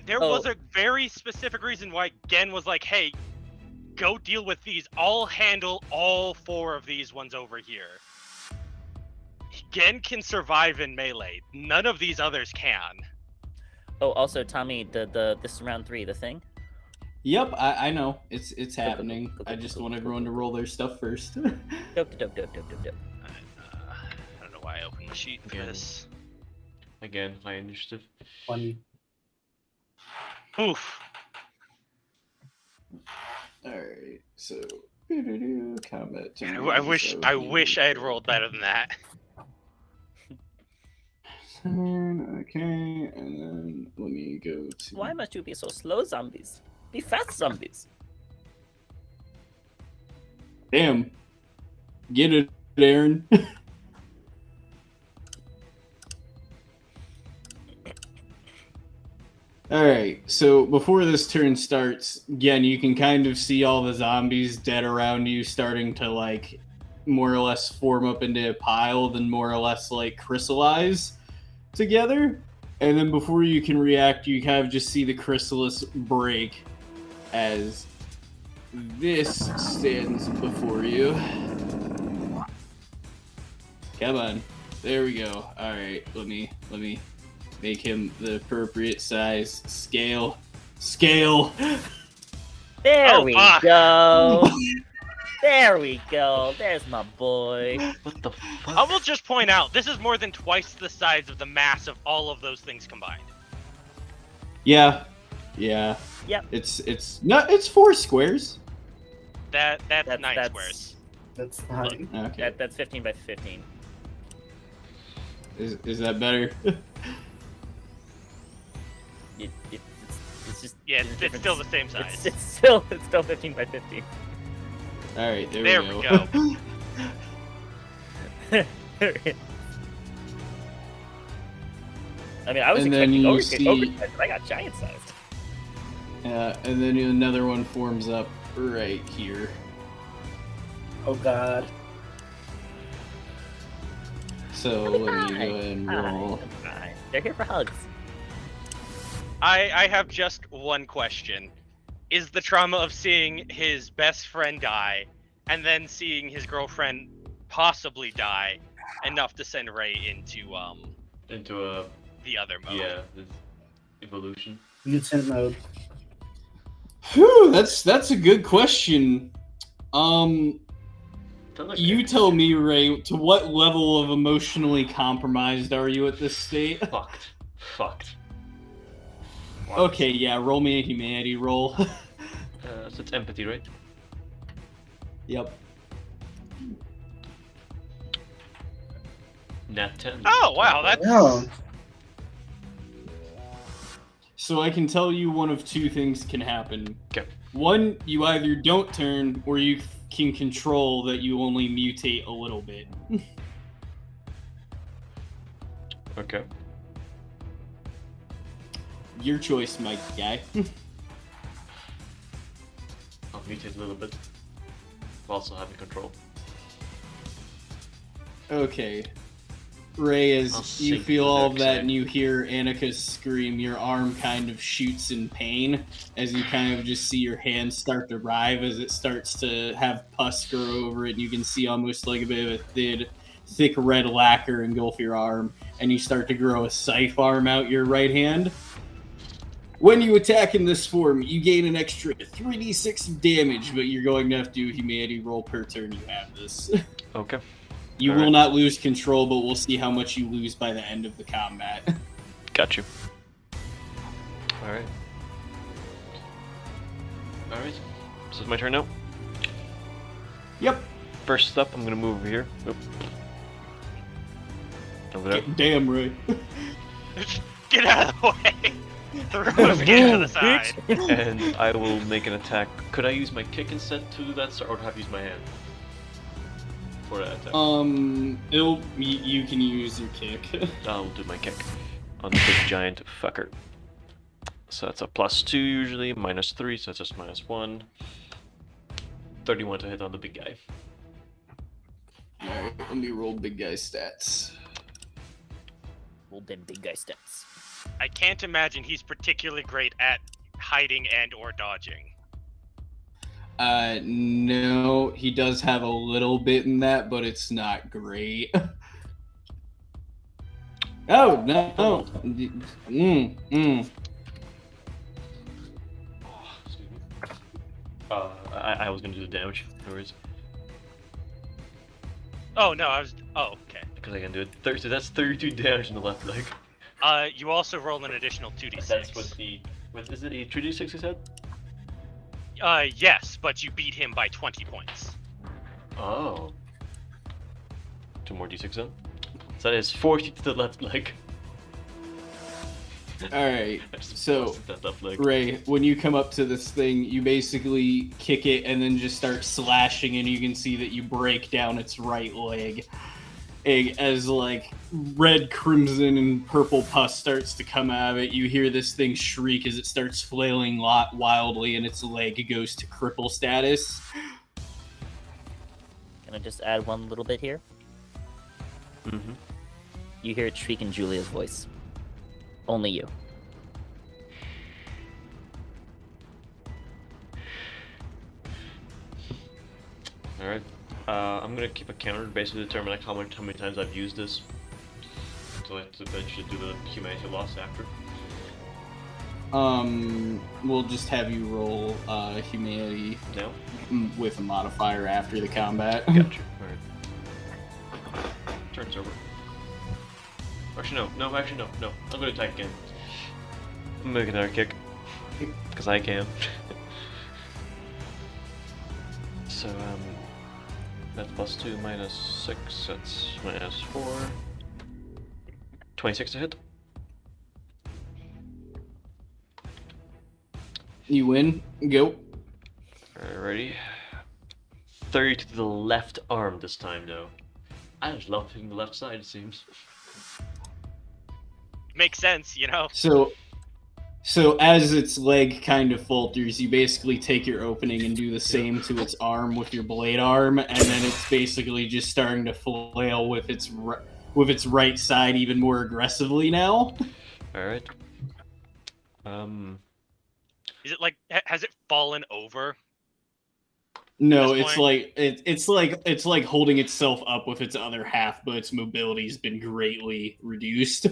there was a very specific reason why Gen was like, hey, go deal with these. I'll handle all 4 of these ones over here. Gen can survive in melee. None of these others can. Oh, also, Tommy, this is round 3, the thing. Yep, I know. It's happening. I just want everyone to roll their stuff first. Dope. I don't know why I opened the sheet for this. Again, my initiative. 20. Oof. Alright, so combat. I wish I had rolled better than that. Okay, and then let me go to. Why must you be so slow, zombies? Be fast, zombies. Damn. Get it, Aaron. Alright, so before this turn starts, again, you can kind of see all the zombies dead around you starting to, like, more or less form up into a pile, then more or less, like, crystallize together. And then before you can react, you kind of just see the chrysalis break as this stands before you. Come on. There we go. Alright, let me make him the appropriate size. Scale. There Oh, we fuck. go. There we go. There's my boy. What the fuck? I will just point out, this is more than twice the size of the mass of all of those things combined. Yeah. Yep. It's 4 squares. That's 9 that's- squares. That's fine. Okay. That's 15 by 15. Is that better? It's just Yeah, there's a it's difference. still the same size. It's still 15 by 15. Alright, there There we we go. I mean, I was And then expecting you oversized, see- but I got giant sized. And then another one forms up right here. Oh god. So let me go ahead and roll. Hi. They're here for hugs. I have just one question. Is the trauma of seeing his best friend die and then seeing his girlfriend possibly die enough to send Ray into a the other mode? this evolution. Mutant mode. Whew, that's a good question. You tell me, Ray, to what level of emotionally compromised are you at this state? Fucked. Okay, yeah, roll me a humanity roll. So it's empathy, right? Yep. Nat 10. Oh wow, that's Oh. So I can tell you one of 2 things can happen. Okay. One, you either don't turn, or you can control that you only mutate a little bit. Okay. Your choice, my guy. I'll mutate a little bit. While also having control. Okay. Ray, I'll as you sink feel the all of dark that side. and you hear Annika's scream, your arm kind of shoots in pain as you kind of just see your hand start to writhe as it starts to have pus grow over it, and you can see almost like a bit of a thick red lacquer engulf your arm, and you start to grow a scythe arm out your right hand. When you attack in this form, you gain an extra 3d6 of damage, but you're going to have to do a humanity roll per turn you have this. Okay. You All will right. not lose control, but we'll see how much you lose by the end of the combat. Got you. Alright. Alright. So it's my turn now. Yep. First up, I'm gonna move over here. Oop. Over there. Damn, Ray. get out of the way. The room is getting to the side. And I will make an attack. Could I use my kick instead to do that, or have to use my hand? For that attack. You can use your kick. I'll do my kick on the big giant fucker. So that's a +2 usually, -3, so it's just -1. 31 to hit on the big guy. Alright, let me roll big guy stats. Roll them big guy stats. I can't imagine he's particularly great at hiding and or dodging. No, he does have a little bit in that, but it's not great. Oh, no. Excuse me. I was gonna do the damage. No worries. Oh no, I was. Oh, okay. Because I can do it. So that's 32 damage in the left leg. You also roll an additional 2d6. That's with the. Is it a 2d6 you said? Yes, but you beat him by 20 points. Oh. 2 more d6 then. So that is 40 to the left leg. Alright, I just so, busted that left leg. Ray, when you come up to this thing, you basically kick it and then just start slashing, and you can see that you break down its right leg. As, like, red, crimson, and purple pus starts to come out of it, you hear this thing shriek as it starts flailing wildly, and its leg goes to cripple status. Can I just add one little bit here? Mm-hmm. You hear it shriek in Julia's voice. Only you. Alright. I'm gonna keep a counter to basically determine like how many times I've used this. So I have to eventually do the humanity loss after. We'll just have you roll humanity Now? with a modifier after the combat. Gotcha. Alright. Turn's over. Actually, no. I'm gonna attack again. I'm gonna make another kick. Because I can. So, that's +2 -6, that's -4. 26 to hit. You win. Go. Alrighty. 30 to the left arm this time, though. I just love hitting the left side, it seems. Makes sense, you know? So as its leg kind of falters, you basically take your opening and do the same to its arm with your blade arm, and then it's basically just starting to flail with its right side even more aggressively now. Alright. Is it like, has it fallen over? No, At this it's point? like it's like holding itself up with its other half, but its mobility's been greatly reduced.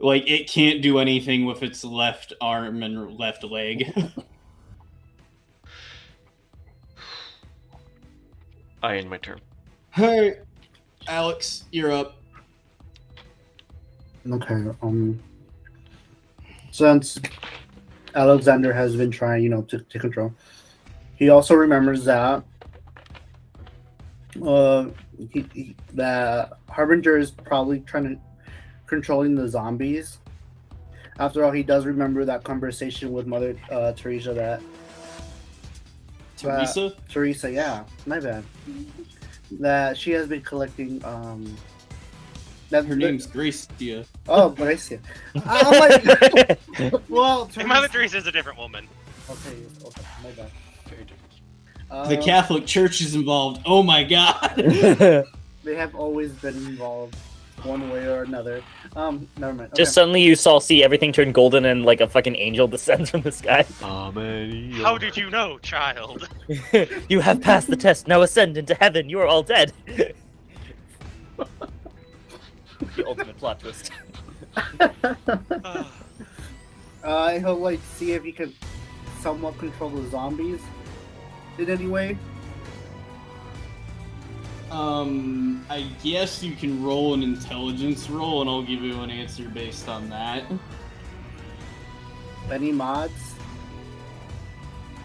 Like, it can't do anything with its left arm and left leg. I end my turn. Hey, Alex, you're up. Okay. Since Alexander has been trying, to control, he also remembers that that Harbinger is probably controlling the zombies. After all, he does remember that conversation with Mother Teresa. Teresa, yeah, my bad. That she has been collecting. That Her name's Gracia. Oh, Gracia. I'm like, well, Hey, Mother Teresa is a different woman. Okay, my bad. Very different. The Catholic Church is involved. Oh my god. They have always been involved, one way or another. Never mind. Just suddenly you see everything turn golden and like a fucking angel descends from the sky. Amen. How did you know, child? You have passed the test. Now ascend into heaven. You are all dead. The ultimate plot twist. He'll like see if he can somewhat control the zombies in any way. I guess you can roll an intelligence roll, and I'll give you an answer based on that. Any mods?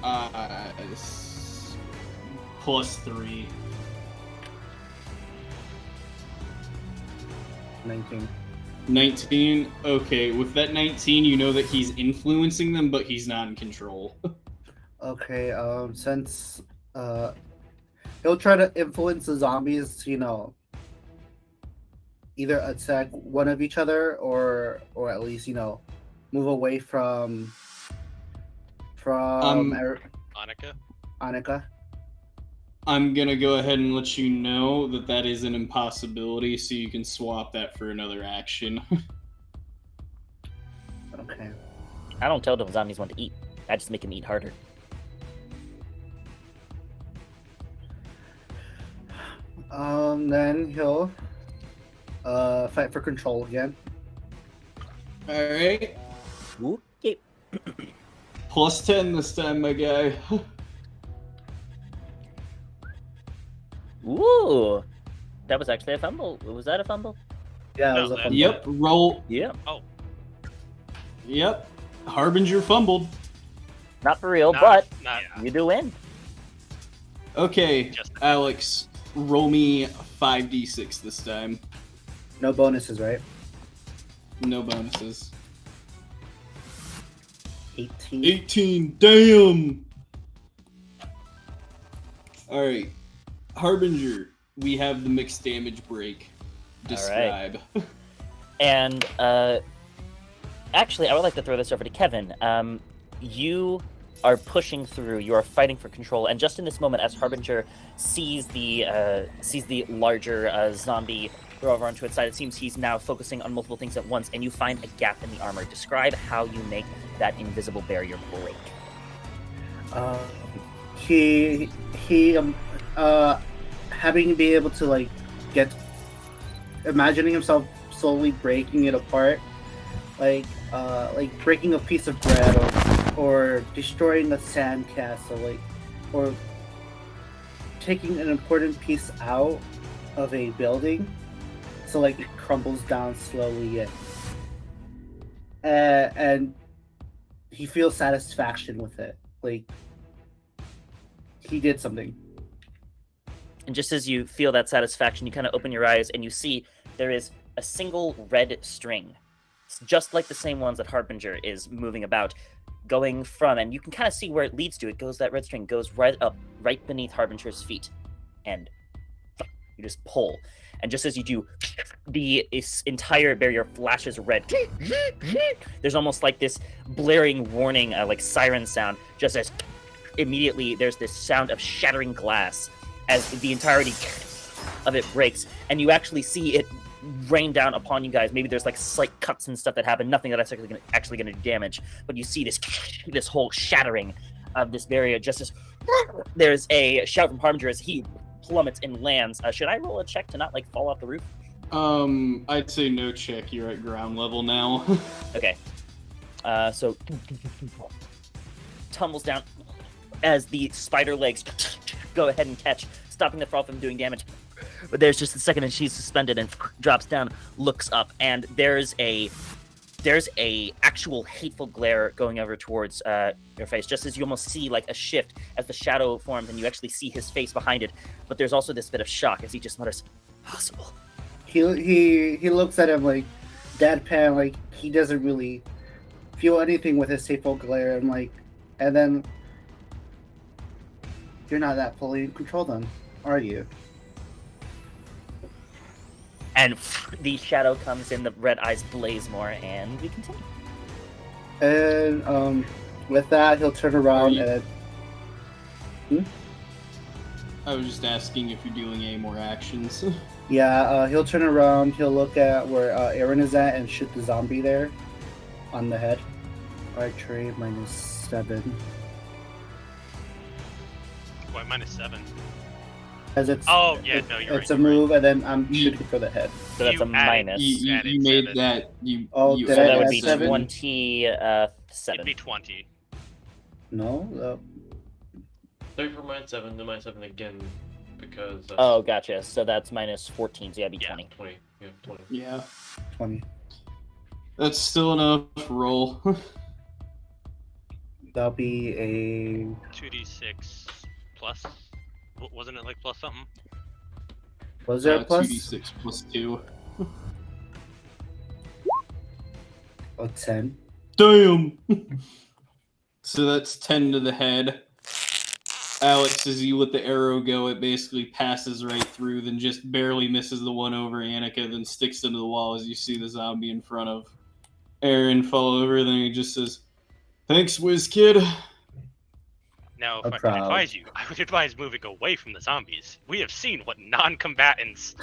+3. 19. 19. Okay, with that 19, you know that he's influencing them, but he's not in control. Okay, since he'll try to influence the zombies to, either attack one of each other or at least, move away from Annika? Annika. I'm gonna go ahead and let you know that that is an impossibility, so you can swap that for another action. Okay. I don't tell the zombies what to eat. I just make them eat harder. Then he'll fight for control again. Alright. Okay. Plus 10 this time, my guy. Ooh. That was actually a fumble. Was that a fumble? Yeah, No, it was a that- fumble. Yep, roll. Yeah. Yep. Harbinger fumbled. Not for real, Not- but not- you do win. Okay, Just- Alex, roll me 5d6 this time. No bonuses, right? No bonuses. 18. 18, damn! Alright, Harbinger, we have the mixed damage break. Describe. And actually, I would like to throw this over to Kevin. You are pushing through. You are fighting for control, and just in this moment, as Harbinger sees the larger zombie throw over onto its side, it seems he's now focusing on multiple things at once, and you find a gap in the armor. Describe how you make that invisible barrier break. Having to be able to like get, imagining himself slowly breaking it apart, like breaking a piece of bread or destroying a sandcastle, like, or taking an important piece out of a building, so like it crumbles down slowly, and he feels satisfaction with it, like he did something. And just as you feel that satisfaction, you kind of open your eyes and you see there is a single red string, just like the same ones that Harbinger is moving about, going from, and you can kind of see where it leads to. It goes, that red string goes right up, right beneath Harbinger's feet, and you just pull. And just as you do, the entire barrier flashes red. There's almost like this blaring warning, like siren sound, just as immediately there's this sound of shattering glass as the entirety of it breaks, and you actually see it rain down upon you guys. Maybe there's like slight cuts and stuff that happen, nothing that's actually going to do damage, but you see this whole shattering of this barrier. Just as there's a shout from Harbinger as he plummets and lands. Should I roll a check to not like fall off the roof? I'd say no check. You're at ground level now. Okay. So tumbles down as the spider legs go ahead and catch, stopping the fall from doing damage. But there's just a second, and she's suspended and drops down, looks up, and there's a actual hateful glare going over towards your face. Just as you almost see like a shift as the shadow forms, and you actually see his face behind it. But there's also this bit of shock as he just mutters, "Possible." He looks at him like deadpan, like he doesn't really feel anything with his hateful glare, and then you're not that fully in control, then, are you? And the shadow comes in, the red eyes blaze more, and we continue. And with that, he'll turn around and. I was just asking if you're doing any more actions. Yeah, he'll turn around. He'll look at where Aaron is at and shoot the zombie there on the head. Archery -7. Why -7? As it's Oh yeah, no, you're right. it's a you're right. move, and then I'm shooting for the head. So that's You a added- minus. You made 7. that. You. Oh, you did So I that would add be 7? 27. It'd be 20. No, 3 for -7, then -7 again, because that's Oh, gotcha. So that's minus 14, so yeah, it'd be Yeah. 20. 20. Yeah, 20. Yeah, 20. that's still enough. Roll. That'll be a 2d6 plus. Wasn't it like plus something? was there a plus? 2d6 plus 2. Oh, 10. Damn. So that's 10 to the head. Alex, as you let the arrow go, it basically passes right through, then just barely misses the one over Annika, then sticks into the wall as you see the zombie in front of Aaron fall over. Then he just says, "Thanks, whiz kid." Now, A if I could proud. advise you, I would advise moving away from the zombies. We have seen what happens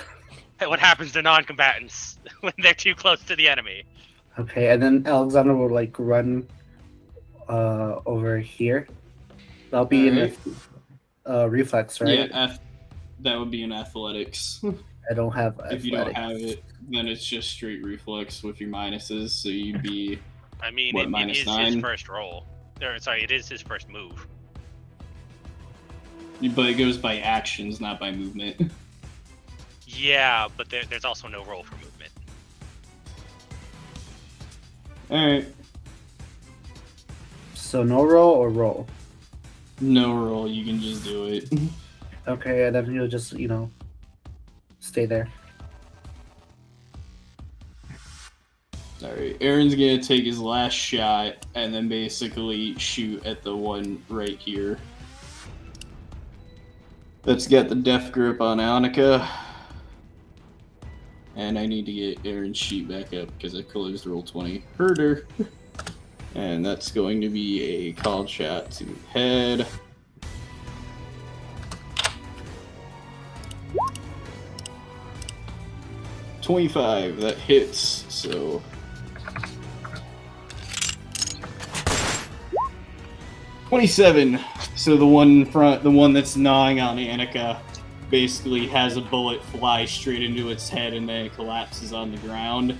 to non-combatants when they're too close to the enemy. Okay, and then Alexander will like run over here. That'll be in a reflex, right? Yeah, that would be in athletics. I don't have athletics. If you don't have it, then it's just straight reflex with your minuses, so you'd be. I mean, What, it minus is 9? his first roll. Or, sorry, it is his first move. But it goes by actions, not by movement. Yeah, but there's also no roll for movement. Alright. So no roll or roll? No roll, you can just do it. Okay, and then he'll just, stay there. Alright, Aaron's gonna take his last shot and then basically shoot at the one right here. That's got the death grip on Annika. And I need to get Aaron's sheet back up because I closed roll 20. Herder. And that's going to be a called shot to head. $25, that hits, so 27. So the one that's gnawing on Annika basically has a bullet fly straight into its head and then it collapses on the ground.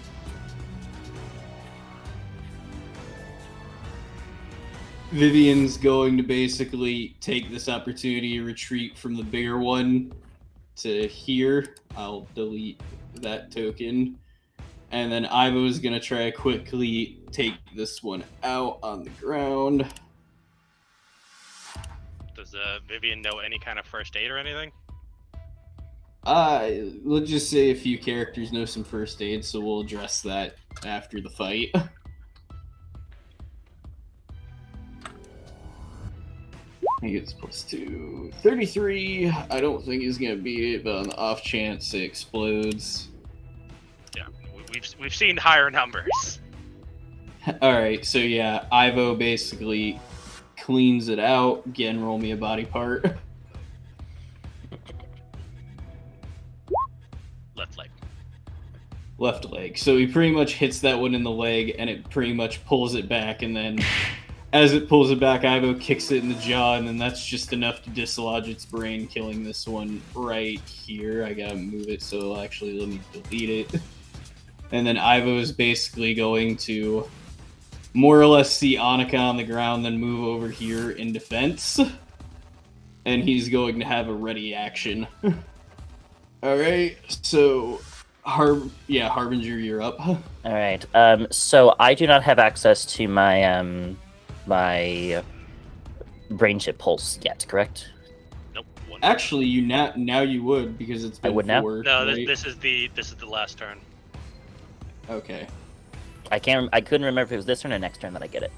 Vivian's going to basically take this opportunity to retreat from the bigger one to here. I'll delete that token. And then Ivo's gonna try to quickly take this one out on the ground. Does Vivian know any kind of first aid or anything? Let's just say a few characters know some first aid, so we'll address that after the fight. He gets +2. 33. I don't think he's gonna beat it, but on the off chance it explodes. Yeah, we've seen higher numbers. Alright, so yeah, Ivo basically cleans it out. Again, roll me a body part. Left leg. Left leg. So he pretty much hits that one in the leg, and it pretty much pulls it back, and then as it pulls it back, Ivo kicks it in the jaw, and then that's just enough to dislodge its brain, killing this one right here. I gotta move it, so actually let me delete it. And then Ivo is basically going to more or less see Annika on the ground, then move over here in defense. And he's going to have a ready action. Alright, so Harbinger, you're up. All right. So I do not have access to my my brain chip pulse yet, correct? Nope. Actually, now you would, because it's been I would now? 4. No, right? this is the last turn. Okay. I couldn't remember if it was this turn or next turn that I get it.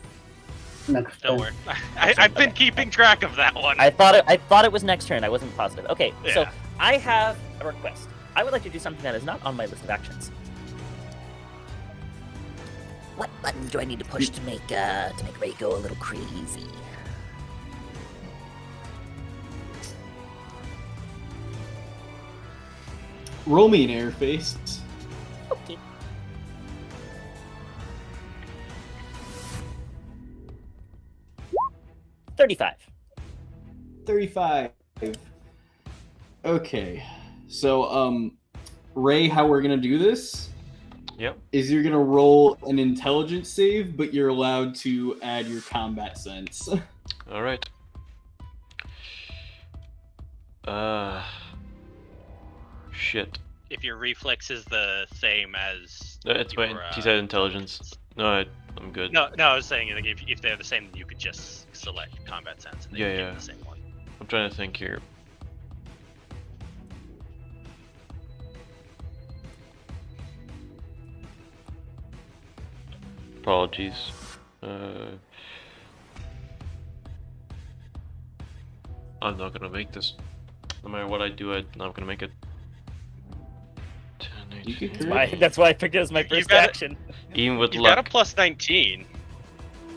Next Don't turn. worry. I've been keeping track of that one. I thought it was next turn. I wasn't positive. Okay, so Yeah. I have a request. I would like to do something that is not on my list of actions. What button do I need to push to make Ray go a little crazy? Roll me an air face. Okay. $35. 35. Okay. So, Ray, how we're gonna do this Yep. is you're gonna roll an intelligence save, but you're allowed to add your combat sense. All right. Shit. If your reflex is the same as It's your, fine. He said intelligence. No, I'm good. No, I was saying like if they're the same, then you could just select combat sense. And then Yeah, you yeah. get the same one. I'm trying to think here. Apologies. I'm not gonna make this. No matter what I do, I'm not gonna make it. 10, You can 18. crit. That's why I figured it was my You first got it. action. Even with You've got a luck. plus 19.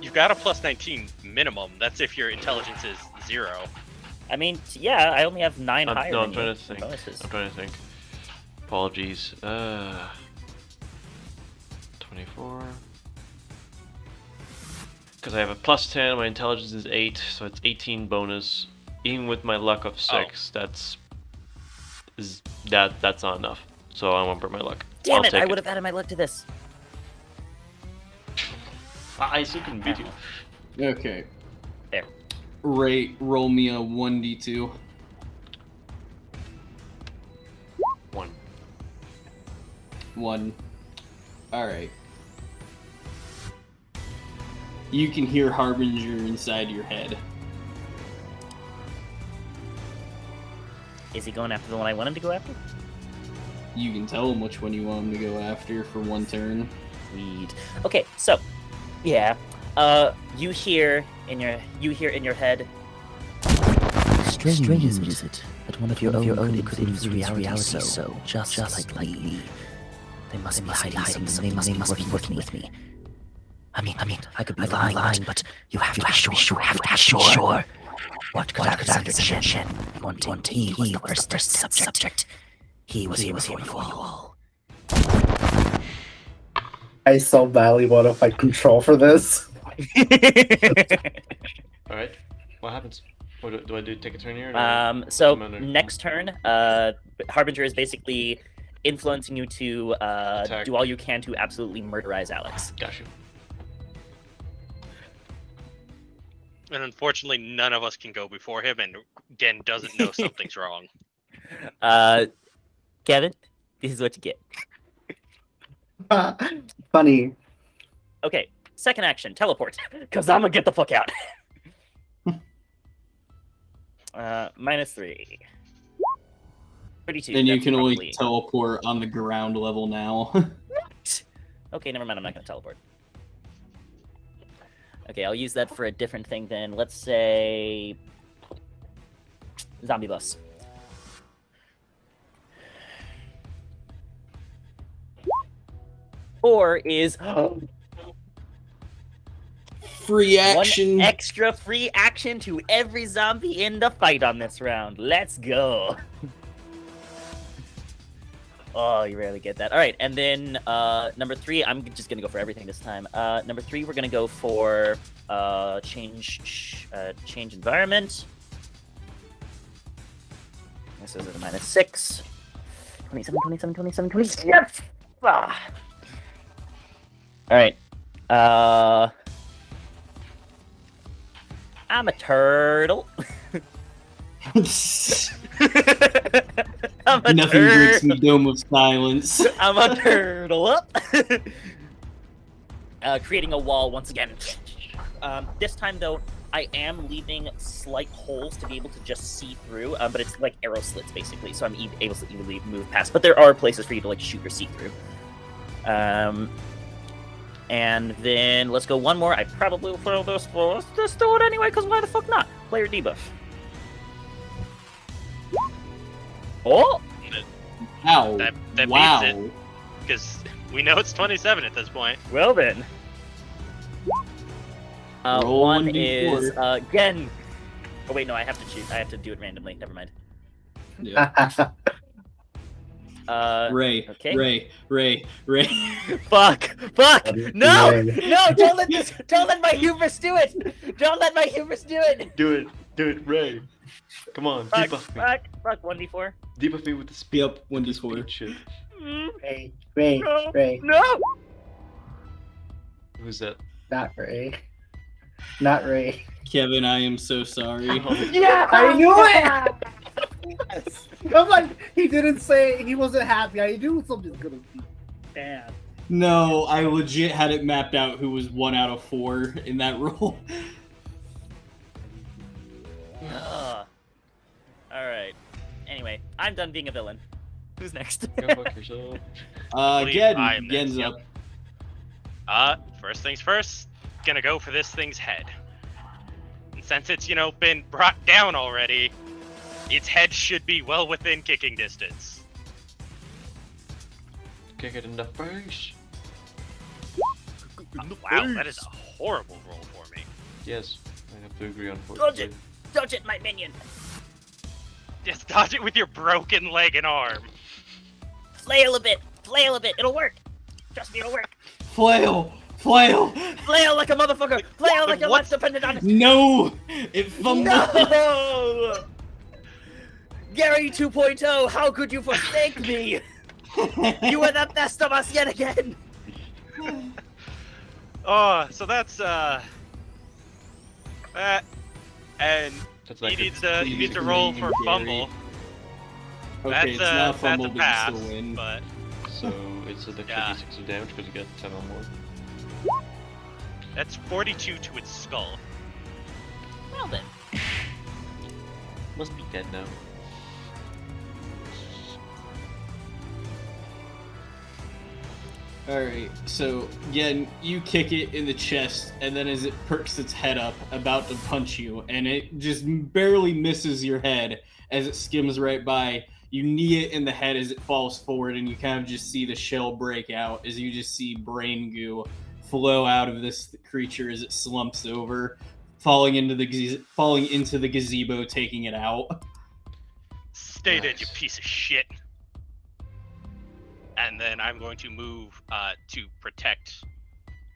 You've got a plus 19 minimum. That's if your intelligence is the 0. I mean, yeah, I only have 9 higher No, than I'm trying you to for think. bonuses. I'm trying to think. Apologies. 24. Because I have a +10, my intelligence is 8, so it's 18 bonus. Even with my luck of 6, that's not enough. So I won't burn my luck. Damn I'll it! take I would have added my luck to this. I still couldn't beat you. Okay. There. Ray, roll me a 1d2. 1. 1. Alright. You can hear Harbinger inside your head. Is he going after the one I want him to go after? You can tell him which one you want him to go after for one turn. Sweet. Okay, so yeah, you hear in your head. Strange is it that one of your own could influence reality so just like me? They must be hiding something. They must be working with me. I mean, I could be lying, but you have to be sure. What could Alexander Shen want? He was the first subject. He was here before you all. I so badly want to fight control for this. Alright. What happens? What do I do? Take a turn here? So Doesn't matter. next turn, Harbinger is basically influencing you to Attack. do all you can to absolutely murderize Alex. Got you. And unfortunately, none of us can go before him, and Gen doesn't know something's wrong. Kevin, this is what you get. Funny. Okay, second action, teleport, because I'm gonna get the fuck out. -3. 32. And you that's can only probably- teleport on the ground level now. Okay, never mind. I'm not gonna teleport. Okay, I'll use that for a different thing then. Let's say zombie bus. Or is Free action. one extra free action to every zombie in the fight on this round. Let's go. Oh, you rarely get that. All right, and then number 3, I'm just gonna go for everything this time. Number 3, we're gonna go for change environment. This is a -6. 27, 27. Yes! Ah. All right. I'm a turtle. I'm a Nothing breaks the dome of silence. I'm a turtle up. Creating a wall once again. This time, though, I am leaving slight holes to be able to just see through, but it's like arrow slits, basically, so I'm able to easily move past. But there are places for you to like shoot or see through. And then let's go one more. I probably will fail this, but let's just do it anyway, because why the fuck not? Player debuff. Oh! Ow. That wow. beats it, because we know it's 27 at this point. Well then. Roll One 1d4. is again. Oh wait, no, I have to choose. I have to do it randomly. Never mind. Yeah. Ray, okay. Ray. Fuck! No! Ray. No! Don't let my hubris do it! Don't let my hubris do it! Do it, Ray. Come on, Fuck! debuff me. Fuck! 1d4. Debuff me with the speed. Yep, 1d4. Shit. Ray. No! Who's that? Not Ray. Not Ray. Kevin, I am so sorry. Yeah! I knew it! I'm like, he didn't say he wasn't happy. I knew something's gonna be bad. No, I legit had it mapped out who was 1 out of 4 in that roll. Alright. Anyway, I'm done being a villain. Who's next? Go fuck yourself. believe I am Gen's next, up. First things first, gonna go for this thing's head. And since it's, been brought down already, its head should be well within kicking distance. Kick it in the face. Wow, that is a horrible roll for me. Yes, I have to agree on Dodge it. Dodge it, my minion! Just dodge it with your broken leg and arm. Flail a bit! Flail a bit! It'll work! Trust me, it'll work! Flail! Flail! Flail like a motherfucker! Flail like your What's- life's dependent on it! No! It fumbled. No! Gary 2.0, how could you forsake me? You are the best of us yet again! Oh, so that's and That's he like needs to roll for fumble. Okay, it's not a fumble, that's a but you pass, still win. but So it's a dex Yeah. 6 of damage because you get 10 or more. that's 42 to its skull. Well then. Must be dead now. Alright, so again, you kick it in the chest, and then as it perks its head up, about to punch you, and it just barely misses your head as it skims right by. You knee it in the head as it falls forward, and you kind of just see the shell break out as you just see brain goo flow out of this creature as it slumps over, falling into the gazebo, taking it out. Stay dead, you Nice. piece of shit. And then I'm going to move to protect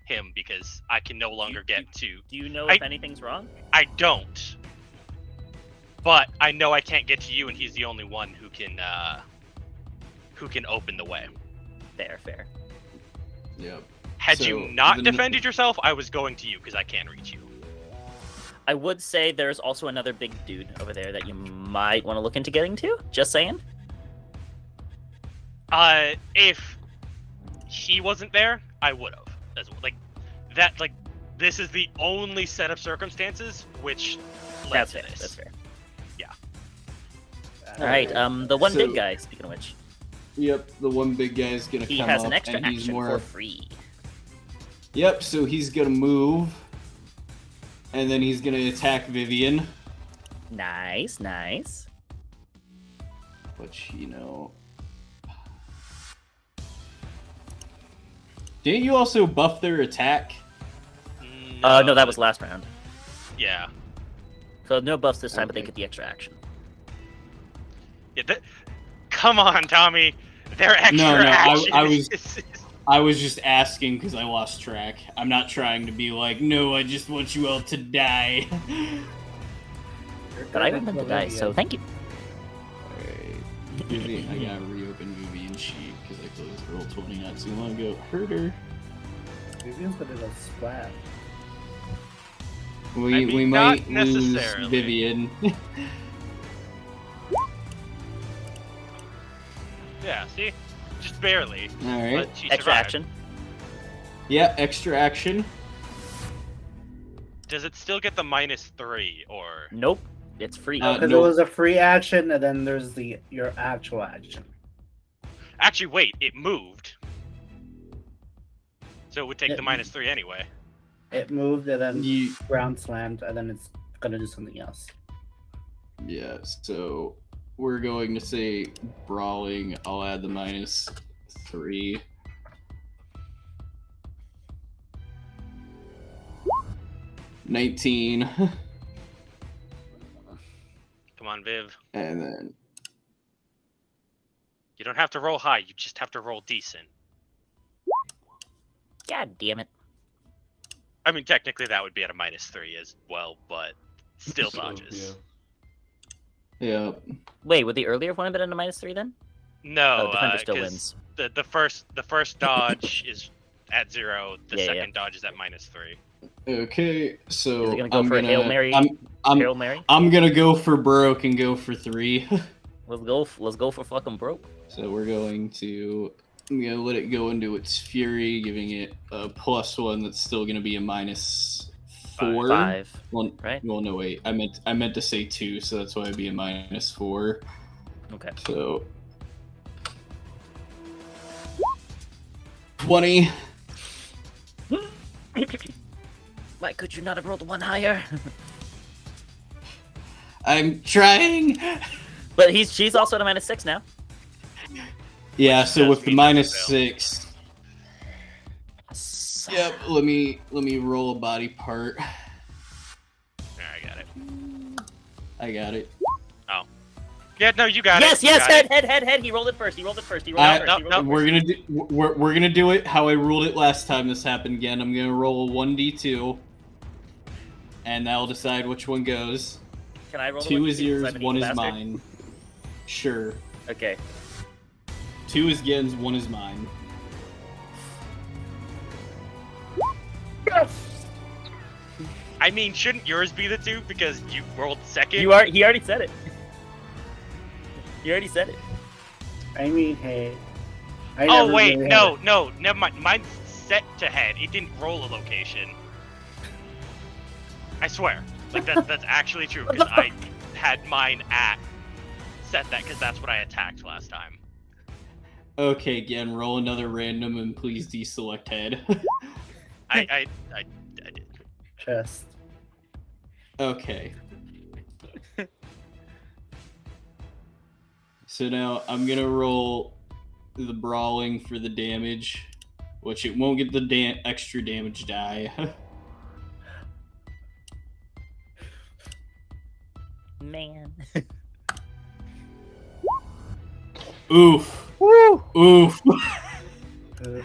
him because I can no longer get to. Do you know I- if anything's wrong? I don't. But I know I can't get to you, and he's the only one who can open the way. Fair. Yep. Had So, you not the- defended yourself, I was going to you because I can reach you. I would say there's also another big dude over there that you might want to look into getting to. Just saying. If he wasn't there, I would have. As well. Like this is the only set of circumstances which led That's to fair. this. That's fair. Yeah. All right. The one So- big guy. Speaking of which, Yep, the one big guy is gonna he come has up, an extra and he's action more. for free. Yep, so he's gonna move, and then he's gonna attack Vivian, Nice. which, you know... Didn't you also buff their attack? No, that was last round. Yeah. So no buffs this time, but they Okay. get the extra action. Yeah. Come on, Tommy. Their extra No, action. I was just asking because I lost track. I'm not trying to be like, no, I just want you all to die. But I want them to die, so thank you. Alright. Vivian, I gotta reopen Vivian's sheet because I closed Roll20 not too long ago. Herder. Vivian's gonna go splat. We mean, might not lose necessarily. Vivian. Yeah. See, just barely. Alright. But she Extra survived. action. Yeah, extra action. Does it still get the -3 or? Nope. It's free. Because Nope. it was a free action, and then there's your actual action. Actually, wait. It moved. So it would take Yeah. the -3 anyway. It moved, and then You, ground slammed, and then it's gonna do something else. yeah, so we're going to say brawling. I'll add the -3. $19. Come on, Viv. And then You don't have to roll high. You just have to roll decent. God damn it. I mean, technically that would be at a -3 as well, but still So, dodges. yeah. Wait, would the earlier one have been a -3 then? No, Defender still 'cause wins. the first dodge is at 0. The Yeah, second dodge is at -3. Okay, so Is it gonna go I'm for a gonna, Hail Mary? I'm Hail Mary? I'm gonna go for broke and go for 3. Let's go for fucking broke. So we're going to. I'm gonna let it go into its fury, giving it a +1. That's still gonna be a -4. 5. Well, right? Well, no, wait. I meant to say 2, so that's why it'd be a -4. Okay. So 20. Why could you not have rolled one higher? I'm trying. But she's also at a -6 now. Yeah. So does with the mean that they -6. Yep. Let me roll a body part. There, I got it. I got it. Yeah, no, you got Yes, it. yes, you got head. He rolled it first. He rolled it first. no. We're gonna do it how I ruled it last time this happened again. I'm gonna roll a 1d2, and that'll decide which one goes. Can I roll? 2 is yours, I'm an 1 evil is bastard? mine. Sure. Okay. 2 is Gen's, 1 is mine. I mean, shouldn't yours be the 2 because you rolled second? He already said it. He already said it. I mean, hey. I Oh never wait, really no, never mind. Mine's set to head. It didn't roll a location. I swear, like that's actually true because I had mine at set that because that's what I attacked last time. Okay, Gen, roll another random and please deselect head. I did. Chest. Okay. So now I'm gonna roll the brawling for the damage, which it won't get the extra damage die. Man. Oof. Woo! Oof. Uh,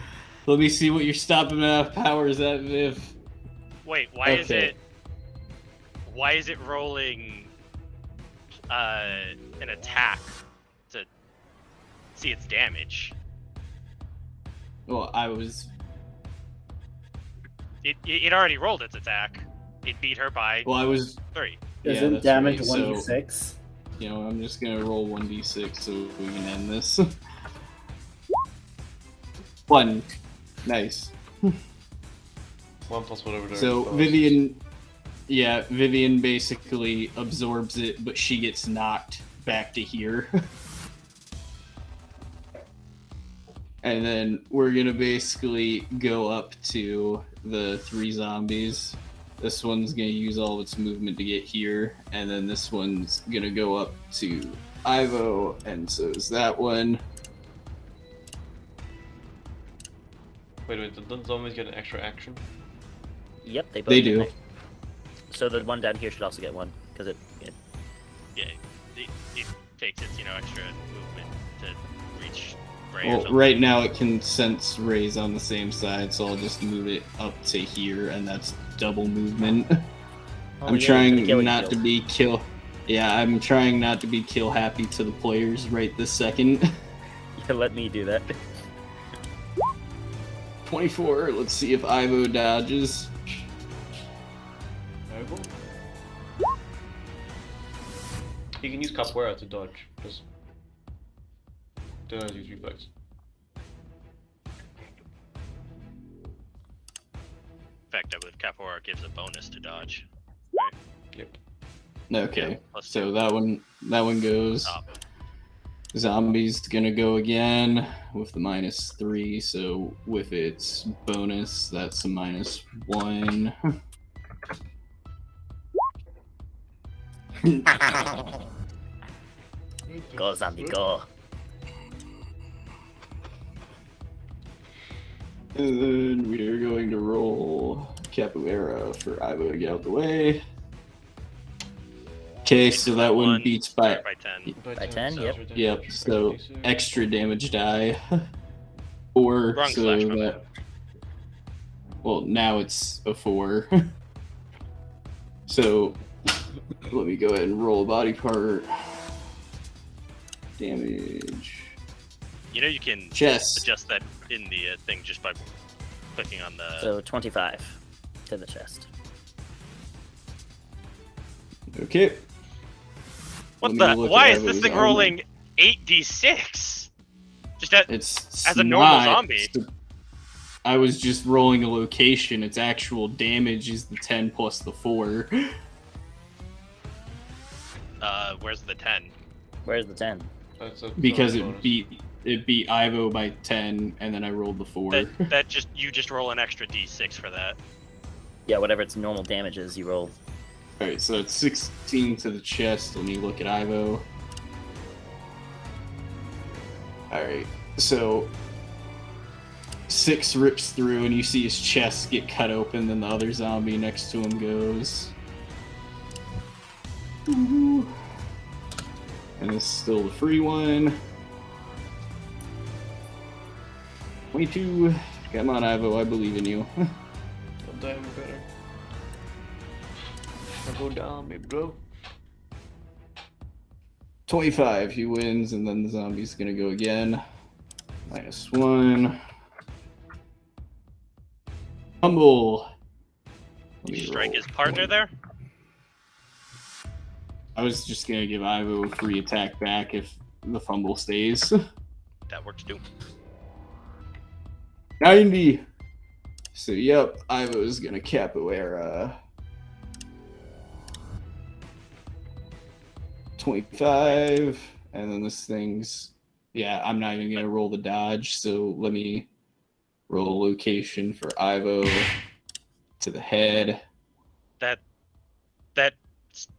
Let me see what your stopping power is at, Viv. Wait, why is Okay. it? Why is it rolling an attack to see its damage? Well, I was. It already rolled its attack. It beat her by Well, I was. 3. Yeah, Isn't that's damage right, so- 1d6? You know, I'm just gonna roll 1d6 so we can end this. 1. Nice. 1 plus whatever. their So bonus is. Vivian basically absorbs it, but she gets knocked back to here. And then we're gonna basically go up to the 3 zombies. This one's gonna use all of its movement to get here, and then this one's gonna go up to Ivo, and so is that one. Wait, don't zombies get an extra action? Yep, they both They get do. it. So the one down here should also get one because it Yeah, it takes its extra movement to reach Ray or Well, something. right now it can sense Ray's on the same side, so I'll just move it up to here, and that's double movement. I'm trying not to be kill. Yeah, I'm trying not to be kill happy to the players right this second. Yeah, let me do that. 24. Let's see if Ivo dodges. Ivo? You can use capoeira to dodge. Just don't use reflex. In fact, I believe Capoeira gives a bonus to dodge. Yep. Okay, Yeah, plus so 2. that one goes. Top. Zombie's gonna go again with the -3, so with its bonus, that's a -1. Go, zombie, go. And then we are going to roll Capoeira for Ivo to get out the way. Okay, so that one beats by. By 10. By 10, yep. Yep, so extra damage die. 4, Wrong so slash, my that. bad. Well, now it's a 4. So let me go ahead and roll a body part. Damage. You can Chest. adjust that in the thing just by clicking on the. So 25 to the chest. Okay. What Let me the? look Why at is this Ivo's thing armor. rolling 8d6? Just at. It's As a normal not- zombie. I was just rolling a location. Its actual damage is the 10 plus the 4. Where's the 10? Where's the 10? That's a Because bonus. it beat Ivo by 10, and then I rolled the 4. You just roll an extra d6 for that. Yeah, whatever its normal damage is, you roll. Alright, so it's 16 to the chest. Let me look at Ivo. Alright, so 6 rips through, and you see his chest get cut open, then the other zombie next to him goes. Ooh. And this is still the free one. 22. Come on, Ivo, I believe in you. Sometime better. Go down, me bro. 25, he wins, and then the zombie's gonna go again. -1. Humble. Let me Strike roll. his partner there. I was just gonna give Ivo a free attack back if the fumble stays. That works too. 90. So yep, Ivo's gonna capoeira. 25, and then this thing's, yeah, I'm not even gonna roll the dodge, so let me roll a location for Ivo to the head. That's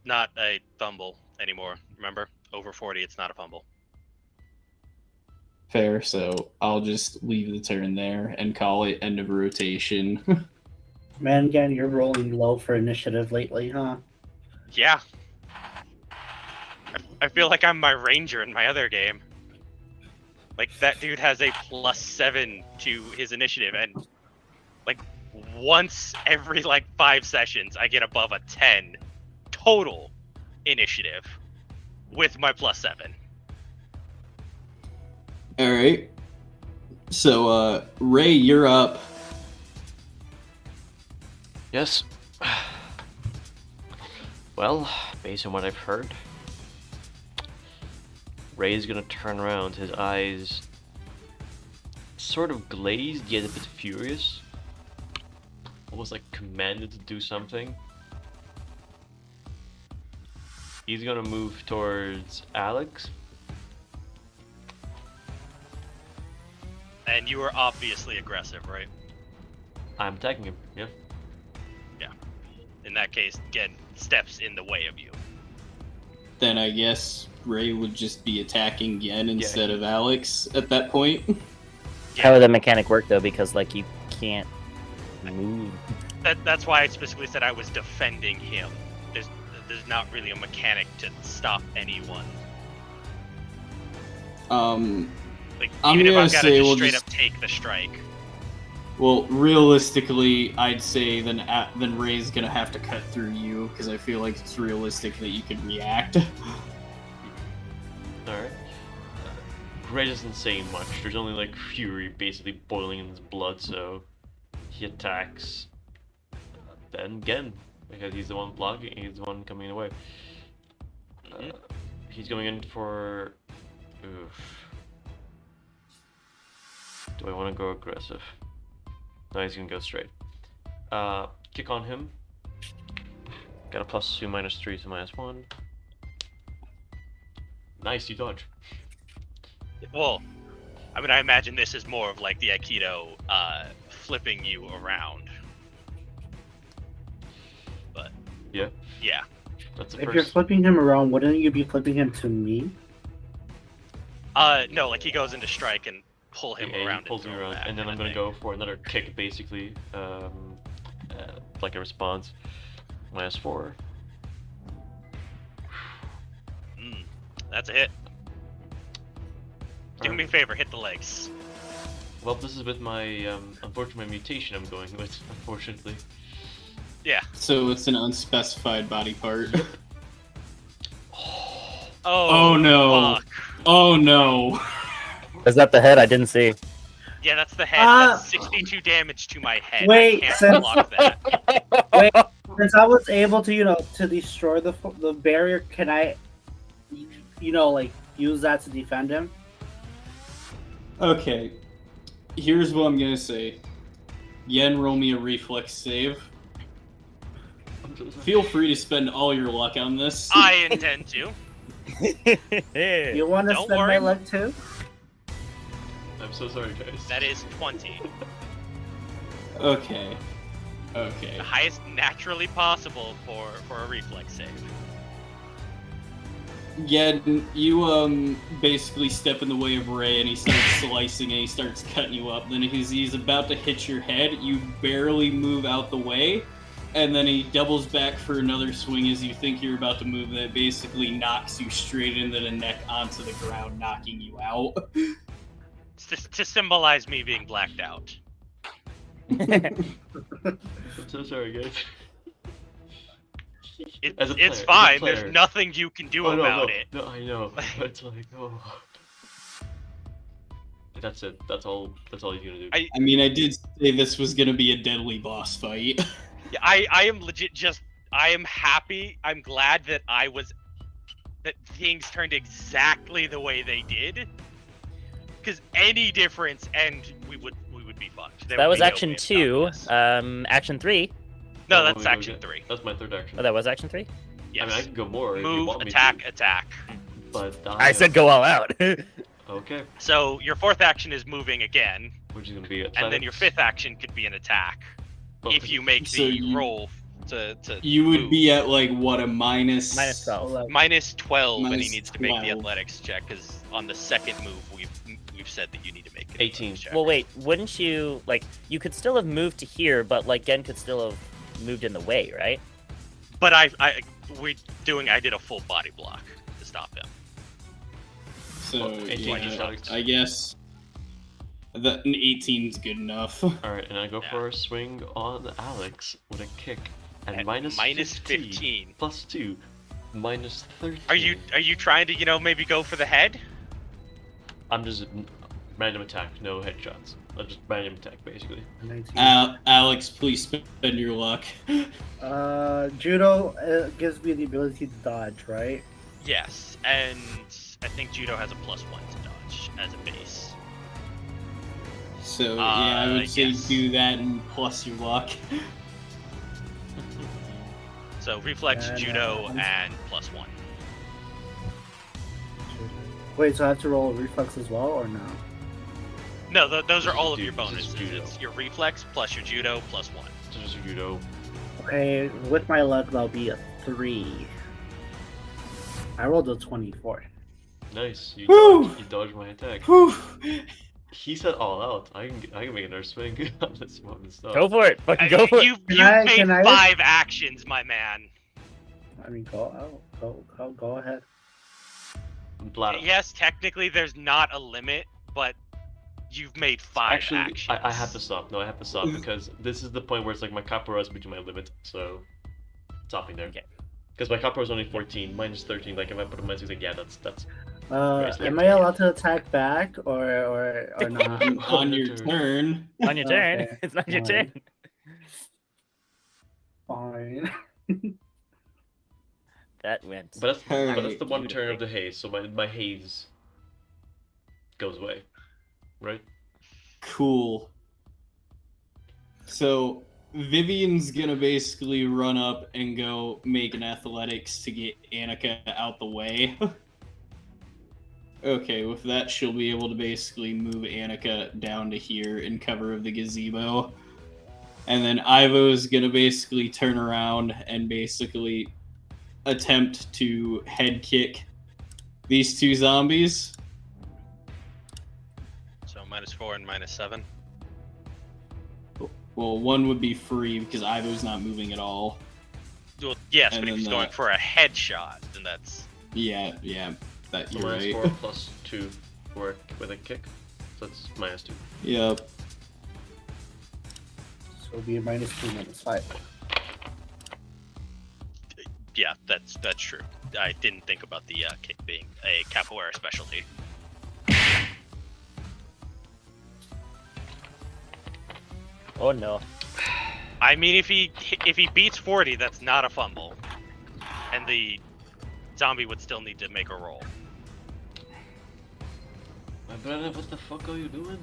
not a fumble anymore. Remember, over 40, it's not a fumble. Fair, so I'll just leave the turn there and call it end of rotation. Man, again, you're rolling low for initiative lately, huh? Yeah. I feel like I'm my ranger in my other game. Like, that dude has a +7 to his initiative, and like once every like 5 sessions I get above a 10 total initiative with my +7. All right. So, Ray, you're up. Yes. Well, based on what I've heard, Ray's gonna turn around, his eyes sort of glazed yet a bit furious. Almost like commanded to do something. He's gonna move towards Alex. And you are obviously aggressive, right? I'm attacking him, yeah. In that case, Gen steps in the way of you. Then I guess Ray would just be attacking Yen instead he- of Alex at that point. How would the mechanic work though? Because like you can't move. That's why I specifically said I was defending him. There's not really a mechanic to stop anyone. Like, I'm even if gonna I've got to say just we'll straight just- up take the strike. Well, realistically, I'd say then Ray's gonna have to cut through you because I feel like it's realistic that you could react. Alright. Ray doesn't say much. There's only like fury basically boiling in his blood, so he attacks. Then Gen, because he's the one blocking, he's the one coming away. He's going in for. Oof. Do I want to go aggressive? No, he's gonna go straight. Kick on him. Got a +2, -3 to -1. Nice, you dodge. Well, I mean, I imagine this is more of like the Aikido flipping you around. But Yeah, yeah, that's the If you're first. flipping him around, wouldn't you be flipping him to me? no, like he goes into strike and pull him Yeah, he around. pulls me around, and then I'm gonna go for another kick, basically, like a response. -4. That's a hit. Do me a favor, hit the legs. Well, this is with my unfortunate mutation I'm going with, unfortunately. Yeah. So it's an unspecified body part. Oh no. Fuck. Oh no. Is that the head? I didn't see. Yeah, that's the head. That's 62 damage to my head. Wait, I can't since- block that. Wait, since I was able to, to destroy the barrier, can I, like, use that to defend him? Okay. Here's what I'm gonna say. Yen, roll me a reflex save. Feel free to spend all your luck on this. I intend to. You want to Don't spend worry. my luck too? I'm so sorry, guys. That is 20. Okay. The Okay. highest naturally possible for a reflex save. Yen, you basically step in the way of Ray and he starts slicing and he starts cutting you up. Then as he's about to hit your head, you barely move out the way And then he doubles back for another swing as you think you're about to move. That basically knocks you straight into the neck onto the ground, knocking you out. To symbolize me being blacked out. I'm so sorry, guys. As a It's player- fine. as a player- There's nothing you can do Oh, no, about no, it. No, I know. But it's like, oh. That's it. That's all he's gonna do. I mean, I did say this was gonna be a deadly boss fight. Yeah, I am legit just. I am happy. I'm glad that that things turned exactly the way they did. Because any difference, and we would be fucked. There That would was be no action way of 2. stopping us. Action 3. No, Oh, that's wait, wait, action wait. 3. That's my third action. Oh, that was action 3? Yes. I mean, I can go more if you Move, want me attack, to. attack. But I said go all out. Okay. So your fourth action is moving again, Which is gonna be and then your fifth action could be an attack if you make So the you- roll to You would move. be at like what, a minus? Minus 12. minus 12, and he Minus needs to make the 12. athletics check because on the second move we've said that you need to make an 18. athletics check. Well, wait, wouldn't you, like, you could still have moved to here, but, like, Gen could still have moved in the way, right? But I did a full body block to stop him. So Well, 18 yeah, athletics. I guess that an 18's good enough. Alright, and I go Yeah. for a swing on Alex with a kick. And At minus minus 15 15. plus 2. Minus 13. Are you trying to maybe go for the head? I'm just random attack, no headshots. I'll just random attack basically. 19. Alex, please spend your luck. Judo gives me the ability to dodge, right? Yes, and I think Judo has a +1 to dodge as a base. So yeah, I would say yes. do that and plus your luck. So reflex, And, Judo, I'm- and +1. Wait, so I have to roll a reflex as well, or no? No, those are Just all of do- your just bonuses. Judo. It's your reflex plus your Judo +1. So just a judo. Okay, with my luck, that'll be a 3. I rolled a 24. Nice. You Woo! dodged my attack. Whew. He said all out. I can make another swing on this one and stuff. Go for it. Fucking go for it. You've made Can I- 5 actions, my man. I mean, go ahead. Blah. Yes, technically there's not a limit, but you've made 5 Actually, actions. I have to stop. No, I have to stop because this is the point where it's like my capoeira is between my limit, so stopping there. Okay. Because my capoeira is only 14, minus 13. Like if I put a minus, like yeah, that's. Am I allowed to attack back or not? On your turn. On your turn. Okay. It's not your Alright. turn. Fine. That went. But that's Alright. the one turn of the haze, so my haze goes away, right? Cool. So Vivian's gonna basically run up and go make an athletics to get Annika out the way. Okay, with that she'll be able to basically move Annika down to here in cover of the gazebo. And then Ivo's gonna basically turn around and basically attempt to head kick these two zombies. So -4 and -7. Well, one would be free because Ivo's not moving at all. Well, yes, And but if then he's going for a headshot, then that's Yeah, that So you're minus right. 4 plus 2 for with a kick, so that's minus 2. Yep. So it'll be a -2, -5. yeah, that's true. I didn't think about the kick being a capoeira specialty. Oh no. I mean, if he beats 40, that's not a fumble, and the zombie would still need to make a roll. My brother, what the fuck are you doing?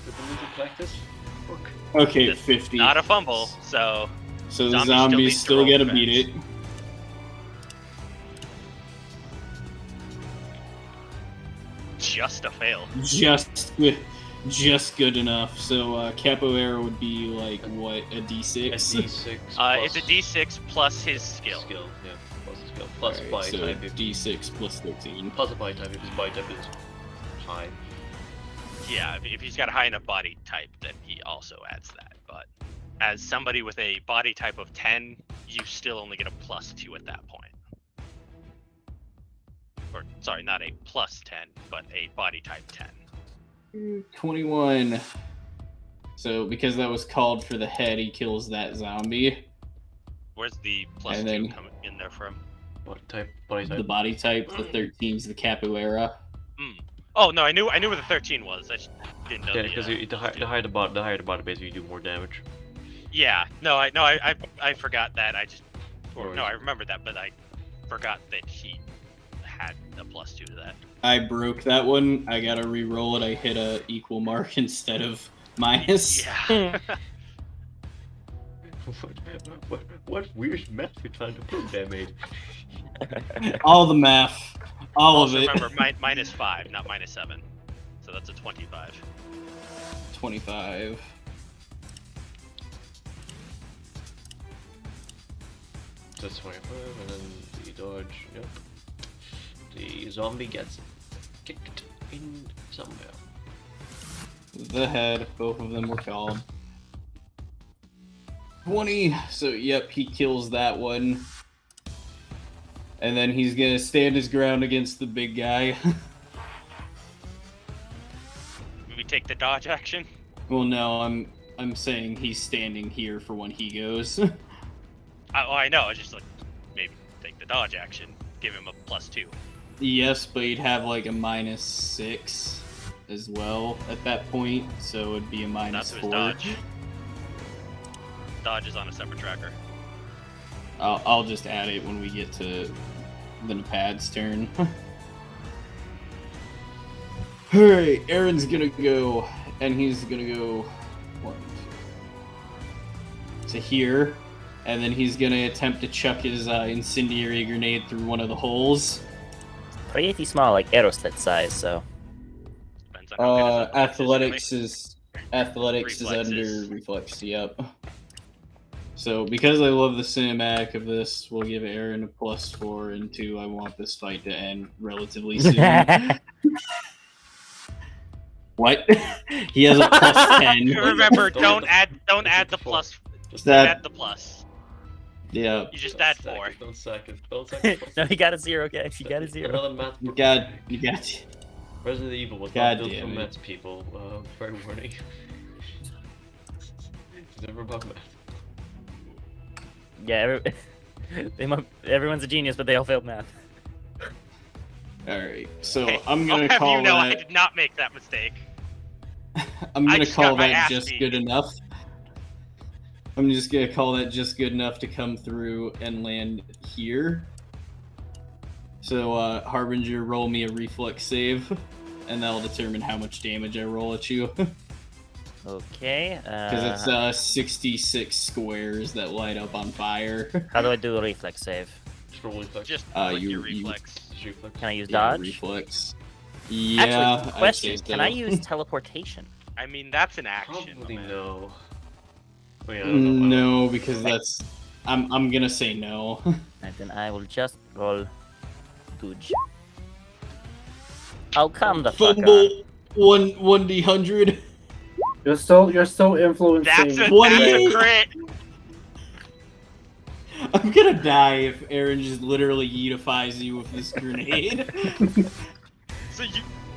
Did we need to practice? Fuck. Okay, It's 50. Not a fumble, so So the zombie still zombies needs to still roll gotta defense. beat it. just a fail. Just good enough. So capoeira would be like what, a A d6? D6. It's a D6 plus his skill. Skill, yeah. Plus a skill. Plus Alright, body so type. d6 plus 13. Plus a body type if his body type is high. Yeah, if he's got a high enough body type, then he also adds that. But as somebody with a body type of 10, you still only get a +2 at that point. Or, sorry, not a +10, but a body type 10. 21. So because that was called for the head, he kills that zombie. Where's the +2 And then- coming in there from? What type? Body type? The body type, the 13's the capoeira. Oh no, I knew where the 13 was. I just didn't know. Yeah, because the higher the body, basically you do more damage. Yeah, I forgot that. Or- I remembered that, but I forgot that he had a +2 to that. I broke that one. I gotta re-roll it. I hit a equal mark instead of minus. Yeah. what weird math you trying to prove that made? All the math. All Also of it. remember, -5, not -7. So that's a 25. 25. That's 25, and then the dodge, yep. The zombie gets kicked in somewhere. The head. Both of them were called. 20. So, yep, he kills that one. And then he's gonna stand his ground against the big guy. We take the dodge action. Well, no, I'm saying he's standing here for when he goes. I know. I just like maybe take the dodge action. Give him a +2. Yes, but he'd have like a -6 as well at that point, so it'd be a That's his -4. dodge. Dodge is on a separate tracker. I'll just add it when we get to the Napad's turn. Alright, Aaron's gonna go, and he's gonna go 1, 2, to here, and then he's gonna attempt to chuck his incendiary grenade through one of the holes. Pretty small, like Aeroslet size, so. Depends on how good his Athletics is Reflexes. under reflex. Yep. So because I love the cinematic of this, we'll give Aaron a +4, and 2. I want this fight to end relatively soon. What? He has a +10. Remember, don't add the plus. Just That- Add the plus. Yeah. You just don't add sack 4. it, Don't sack it. Don't sack it. No, he got a 0, guys. He got a 0. Another math. You got. Resident Evil was God not built damn for it. maths, people. Fair warning. It's never about math. Yeah, everyone's a genius, but they all failed math. All right. So Hey, I'm I'll gonna have call you know I that. did not make that mistake. I'm I gonna just call got my that ass just beat. good enough. I'm just gonna call that just good enough to come through and land here. So, Harbinger, roll me a reflex save, and that'll determine how much damage I roll at you. Okay. Because it's 66 squares that light up on fire. How do I do a reflex save? Just roll reflex. Just click you- your you- reflex. Just reflex. Can I use Yeah, dodge? reflex. Yeah. Actually, I'd question: say Can so. I use teleportation? I mean, that's an action. Probably my man. no. Oh, yeah, I don't know. No, because that's. I'm gonna say no. And then I will just roll dodge. Oh, come the fuck on. Fumble 1d100. You're so influencing. That's a What that's do a you- crit. I'm gonna die if Aaron just literally yeetifies you with this grenade. So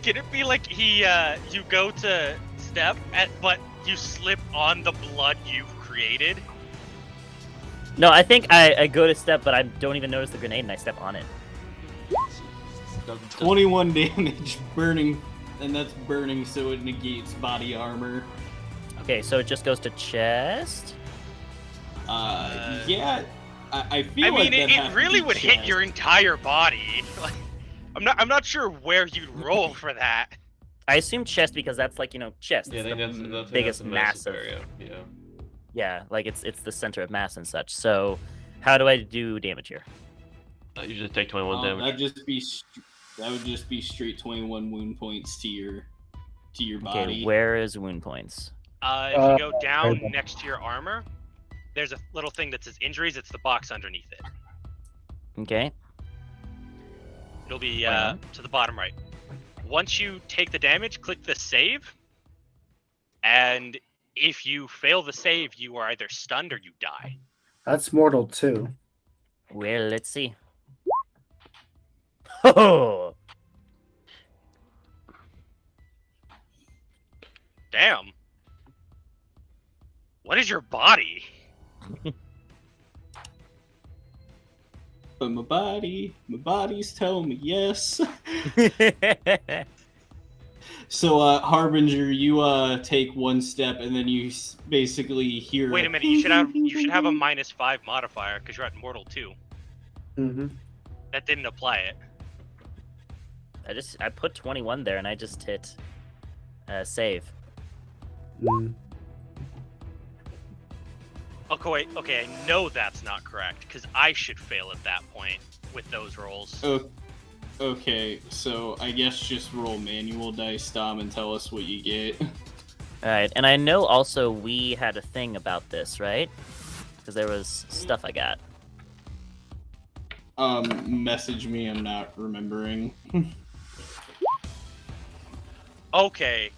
can it be like you go to step but you slip on the blood you've created? No, I think I go to step, but I don't even notice the grenade, and I step on it. 21 damage, burning, and that's burning, so it negates body armor. Okay, so it just goes to chest. Yeah, I feel I like mean, that has it to really be would hit chest. your entire body. Like, I'm not sure where you'd roll for that. I assume chest because that's like, chest. Yeah, I It's think the that's biggest a massive. area. Yeah. Yeah, like it's the center of mass and such. So, how do I do damage here? You just take 21 damage. That would just be straight 21 wound points to your body. Okay, where is wound points? If you go down next to your armor, there's a little thing that says injuries. It's the box underneath it. Okay. It'll be Wow. to the bottom right. Once you take the damage, click the save, and If you fail the save, you are either stunned or you die. That's mortal too. Well, let's see. Oh, Damn. What is your body? But my body's telling me yes. So, Harbinger, you take one step, and then you basically hear. Wait a minute. You should have a -5 modifier because you're at mortal 2. Mm-hmm. That didn't apply it. I put 21 there, and I just hit save. Mm. Okay, I know that's not correct because I should fail at that point with those rolls. Oh, okay, so I guess just roll manual dice, Dom, and tell us what you get. All right, and I know also we had a thing about this, right? Because there was stuff I got. Message me. I'm not remembering. Okay,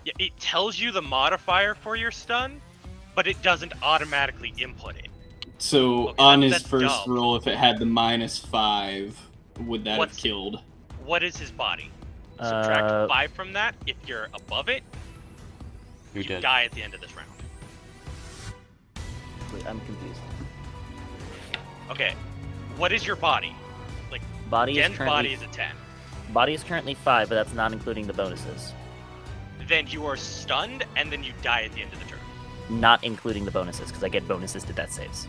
yeah, it tells you the modifier for your stun, but it doesn't automatically input it. So Okay, on his that's first dumb. roll, if it had the -5, would that have killed? What is his body? Subtract Uh, 5 from that. If you're above it, You're you dead. die at the end of this round. Wait, I'm confused. Okay, what is your body? Body is Gen's body currently is a 10. body is currently 5, but that's not including the bonuses. Then you are stunned, and then you die at the end of the turn. Not including the bonuses, because I get bonuses to death saves.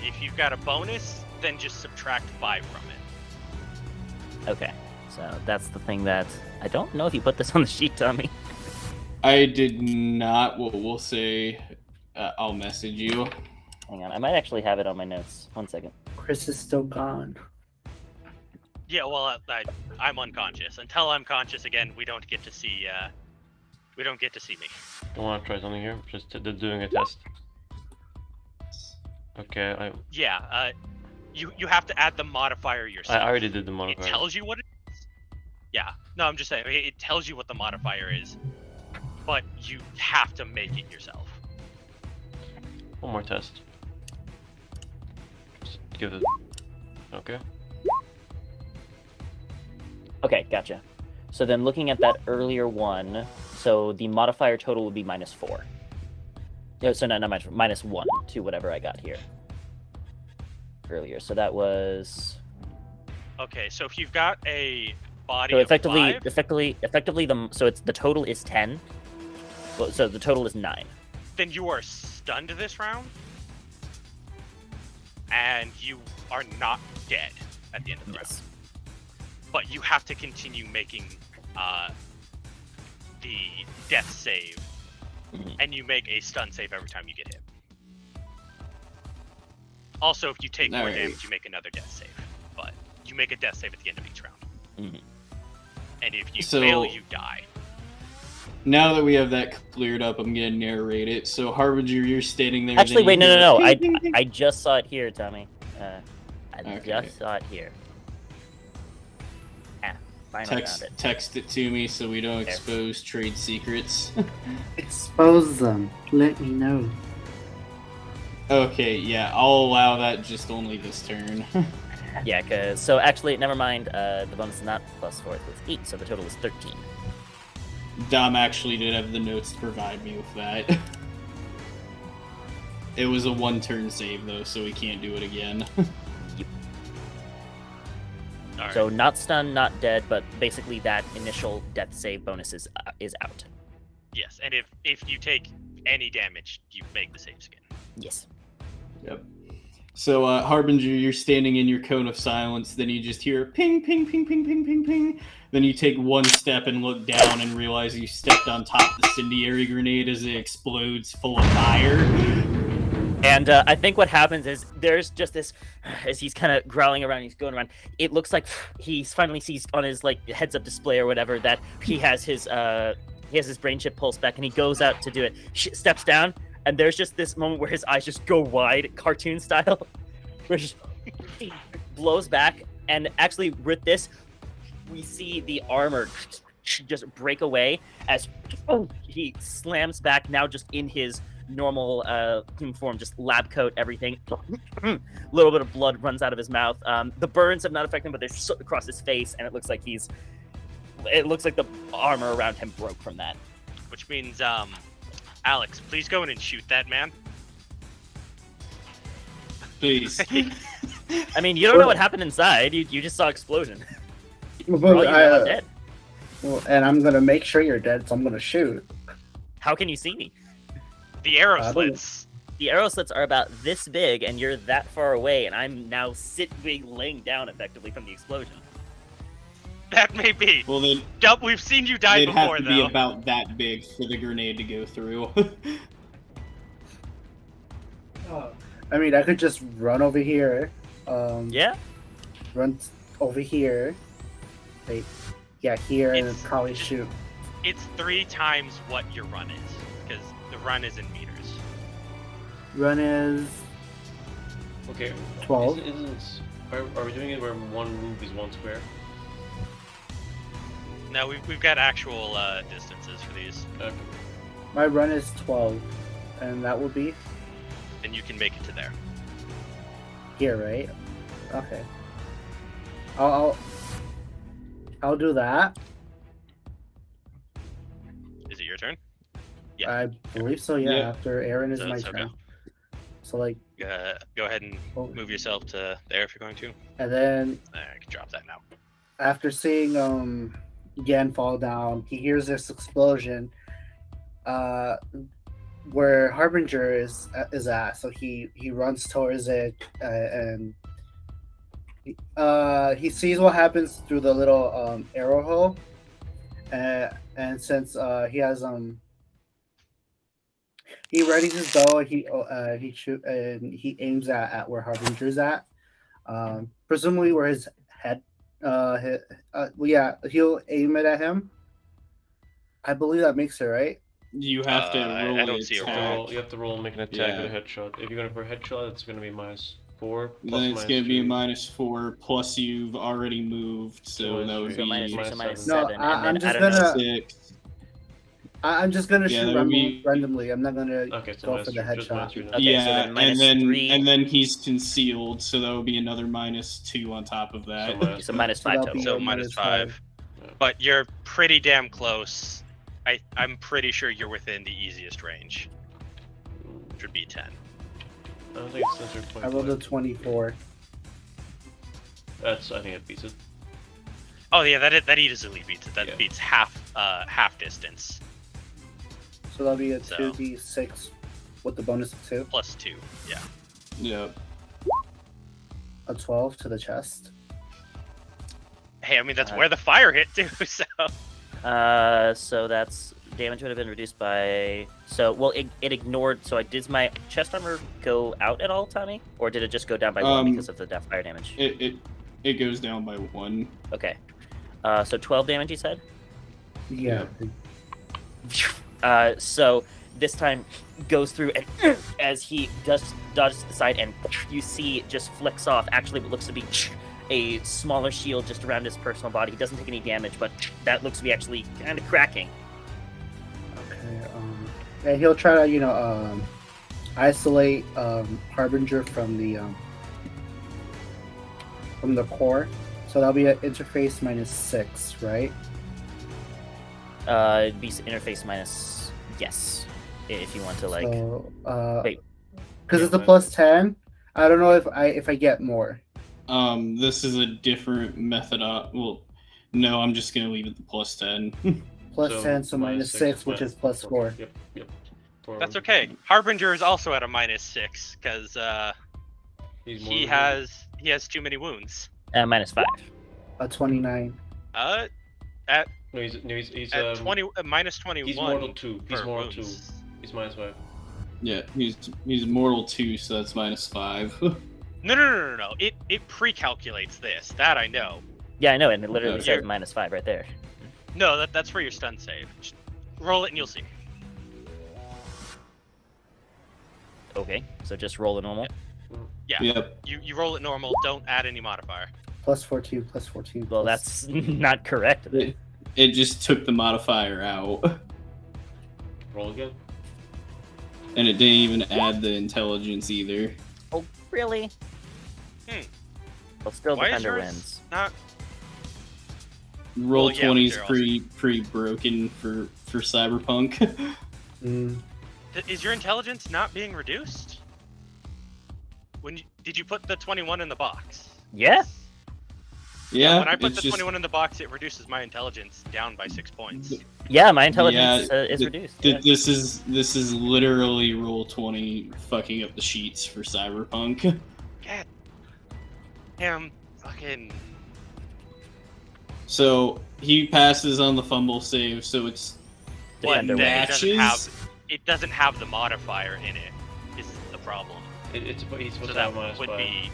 If you've got a bonus, then just subtract 5 from it. Okay, so that's the thing that I don't know if you put this on the sheet, Tommy. I did not. Well, we'll say I'll message you. Hang on, I might actually have it on my notes. 1 second. Chris is still gone. Yeah, well, I'm unconscious. Until I'm conscious again, we don't get to see. We don't get to see me. I want to try something here. Just doing a test. Okay, Yeah. You have to add the modifier I yourself. already did the It modifier. tells you what it is. Yeah. No, I'm just saying it tells you what the modifier is, but you have to make it yourself. One more test. Just give it. Okay. Okay, gotcha. So then looking at that earlier one, so the modifier total would be -4. No, so not -1 to whatever I got here earlier. So that was Okay, so if you've got a body so of effectively 5, the total is 10. Well, so the total is 9. then you are stunned this round, and you are not dead at the end of the round. Yes. But you have to continue making the death save, Mhm. and you make a stun save every time you get hit. Also, if you take more Alright. damage, you make another death save. But you make a death save at the end of each round. Mhm. And if you So- fail, you die. Now that we have that cleared up, I'm gonna narrate it. So Harbinger, you're standing there. Actually, wait, then you no. hear- I just saw it here, Tommy. I Okay. just saw it here. Finally found it. Text it to me so we don't There. expose trade secrets. Expose them. Let me know. Okay, yeah, I'll allow that just only this turn. Yeah, because so actually, never mind. The bonus is not +4; it's 8, so the total is 13. Dom actually did have the notes to provide me with that. It was a 1-turn save though, so we can't do it again. Alright. So not stunned, not dead, but basically that initial death save bonus is out. Yes, and if you take any damage, you make the saves again. Yes. Yep. So, Harbinger, you're standing in your cone of silence, then you just hear ping, ping, ping, ping, ping, ping, ping. Then you take one step and look down and realize you stepped on top of the incendiary grenade as it explodes full of fire. And I think what happens is there's just this, as he's kind of growling around, he's going around. It looks like he finally sees on his heads-up display or whatever that he has his brain chip pulse back, and he goes out to do it. Steps down, and there's just this moment where his eyes just go wide, cartoon style, where he blows back. And actually, with this, we see the armor just break away as he slams back, now just in his normal human form, just lab coat, everything. A little bit of blood runs out of his mouth. The burns have not affected him, but they're across his face, and it looks like the armor around him broke from that. Which means, Alex, please go in and shoot that man. Please. I mean, you don't know what happened inside. You just saw explosion. For all But you know, I'm dead. well, and I'm gonna make sure you're dead, so I'm gonna shoot. How can you see me? The arrow I slits. The arrow slits are about this big, and you're that far away, and I'm now laying down effectively from the explosion. That may be. Well, then We've seen you die they'd before, have to be though. about that big for the grenade to go through. I mean, I could just run over here. Yeah? Run over here. Wait, yeah, here, and It's- probably shoot. It's 3 times what your run is, because the run is in meters. Run is Okay. 12. Are we doing it where one move is 1 square? No, we've got actual distances for these, Okay. My run is 12, and that would be and you can make it to there. here, right? Okay. I'll do that. Is it your turn? Yeah. I believe so. Yeah. Yeah. After Aaron is So my it's okay. turn. So like, Go ahead and oh, move yourself to there if you're going to. and then I can drop that now. after seeing Yan fall down, he hears this explosion. Where Harbinger is at, so he runs towards it, and he sees what happens through the little arrow hole, and since he has he readies his bow, he shoot and he aims at where Harbinger's at, presumably where his head. Well, yeah, he'll aim it at him. I believe that makes it right. You have to I roll don't an see a attack. You have to roll and make an attack Yeah. with a headshot. If you're going for a headshot, it's going to be -4. Then it's going to be a -2. -4, plus you've already moved, so that would So be minus 3, so minus minus 7. seven. No, and then I'm just I don't know. gonna- 6. I'm just gonna Yeah, shoot that would be- randomly. I'm not gonna Okay, so go minus for the three, just minus headshot. three then. Okay, Yeah, so then minus and then 3. and then he's concealed, so that would be another -2 on top of that. So minus So 5 that'll total. be- So Yeah, minus -5. 5. But you're pretty damn close. I'm pretty sure you're within the easiest range, which would be 10. I don't think it's censored point I rolled a five. 24. I think it beats it. Oh yeah, that easily beats it. That Yeah. beats half distance So that'll be a So- 2d6 with the bonus of 2. plus 2. Yeah. Yeah. A 12 to the chest. Hey, I mean that's Uh, where the fire hit too. So So that's damage would have been reduced by. So well, it ignored. So does my chest armor go out at all, Tommy, or did it just go down by 1 because of the fire damage? It goes down by 1. Okay. So 12 damage, you said. Yeah. So this time goes through and as he dodges to the side, and you see just flicks off. Actually, what looks to be a smaller shield just around his personal body. He doesn't take any damage, but that looks to be actually kind of cracking. Okay. And he'll try to, isolate Harbinger from the core. So that'll be an interface -6, right? It'd be interface minus yes, if you want to like. So, wait. because it's a plus 10. I don't know if I get more. This is a different method. Well, no, I'm just gonna leave it the plus 10. Plus So 10, so -6, which is plus 4. Yep. that's okay. Harbinger is also at a -6 because he has too many wounds. Minus 5. A 29. At No, he's at 20 -21. He's mortal 2. He's per mortal 2. wounds. He's -5. Yeah, he's mortal 2, so that's -5. No. It pre-calculates this. That I know. Yeah, I know, and it literally Okay. says minus 5 right there. No, that's for your stun save. Just roll it and you'll see. Okay, so just roll a normal. Yeah. Yep. You roll it normal. Don't add any modifier. Plus 14, plus 14. Well, plus- that's not correct. It It just took the modifier out. Roll again. And it didn't even add the intelligence either. Oh, really? Well, still Why is defender yours wins. not? Roll Well, yeah, 20's they're pretty broken for Cyberpunk. Is your intelligence not being reduced? Did you put the 21 in the box? Yeah. Yeah, When I put it's the 21 in the box, it reduces my intelligence down by 6 points. Yeah, my intelligence is reduced. Yeah. This is literally roll 20 fucking up the sheets for Cyberpunk. God damn, fucking. So he passes on the fumble save, so it's But Defender then wins. it doesn't have the modifier in it. Is the problem? He's supposed So to that have minus would 5. be.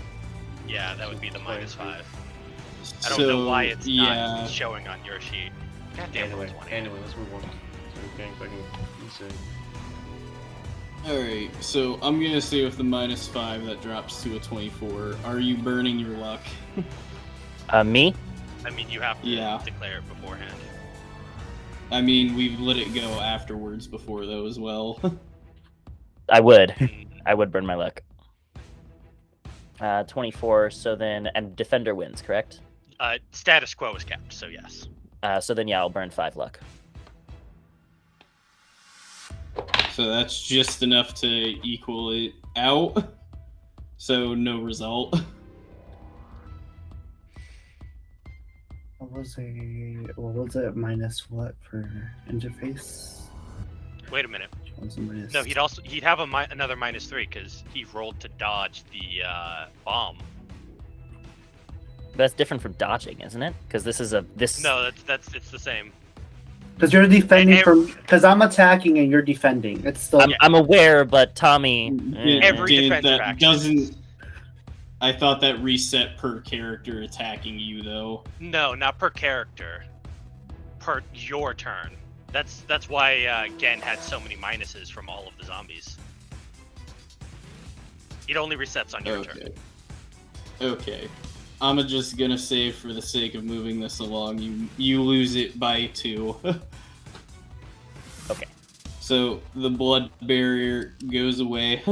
Yeah, that would be the Minus -5. I so, don't know why it's yeah. not showing on your sheet. God damn, Anyway, 20. anyway, let's move on. So we're getting fucking insane. Alright, so I'm gonna say with the -5 that drops to a 24. Are you burning your luck? Me? I mean, you have to Yeah. declare it beforehand. I mean, we've let it go afterwards before though as well. I would. Mm, I would burn my luck. 24, so then... And defender wins, correct? Status quo is kept, so yes. So then, yeah, I'll burn 5 luck. So that's just enough to equal it out. So no result. What was it? Minus what for interface? Wait a minute. What was it minus? No, he'd have another -3 because he rolled to dodge the bomb. That's different from dodging, isn't it? Because this is No, it's the same. Because you're defending And from. Because I'm attacking and you're defending. It's still. I'm aware, but Tommy... Every Didn't defensive that action. doesn't. I thought that reset per character attacking you though. No, not per character. Per your turn. That's why Gen had so many minuses from all of the zombies. It only resets on your turn. Okay. I'm just gonna say for the sake of moving this along, you lose it by 2. Okay. So the blood barrier goes away,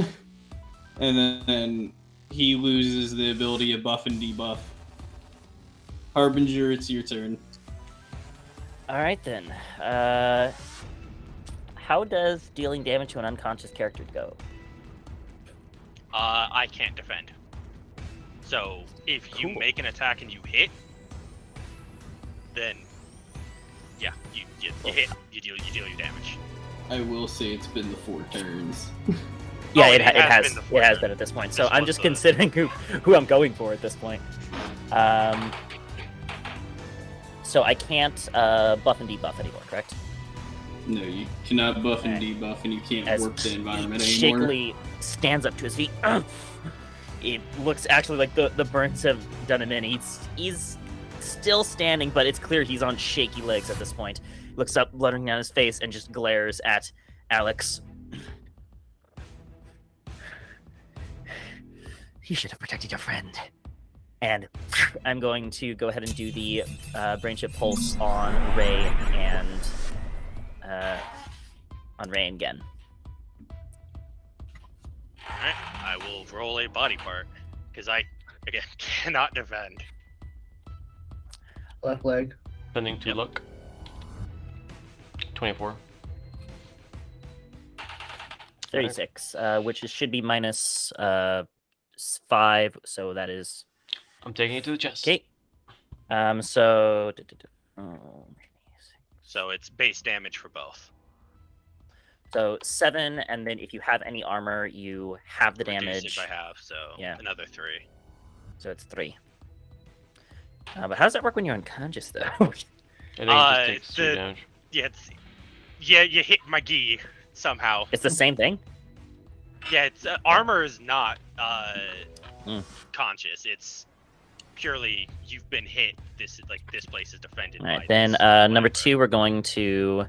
and then he loses the ability to buff and debuff. Harbinger, it's your turn. Alright then. How does dealing damage to an unconscious character go? I can't defend. So if you Cool. make an attack and you hit, then yeah, you hit, you deal your damage. I will say it's been the 4 turns. Yeah, Oh, it it has has. been the It four has turns. been at this point. So This I'm was just the- considering who I'm going for at this point. So I can't buff and debuff anymore, correct? No, you cannot buff and Okay. debuff, and you can't As warp the environment he anymore. shakily stands up to his feet. It looks actually like the burns have done him in. He's still standing, but it's clear he's on shaky legs at this point. Looks up, blood running down his face, and just glares at Alex. You should have protected your friend. And I'm going to go ahead and do the brain chip pulse on Ray and Gen. Alright, I will roll a body part because I again cannot defend. Left leg. Spending 2 luck. 24. 36, which should be minus 5, so that is I'm taking it to the chest. okay. So So it's base damage for both. so 7, and then if you have any armor, you have the Reduce damage. it by half, so Yeah. another 3. So it's 3. But how does that work when you're unconscious, though? I think it just takes 3 damage. Yeah, you hit my gi somehow. It's the same thing. Yeah, it's armor is not Mm. conscious. It's purely you've been hit. This place is defended. All right, by then this, number whatever. 2, we're going to.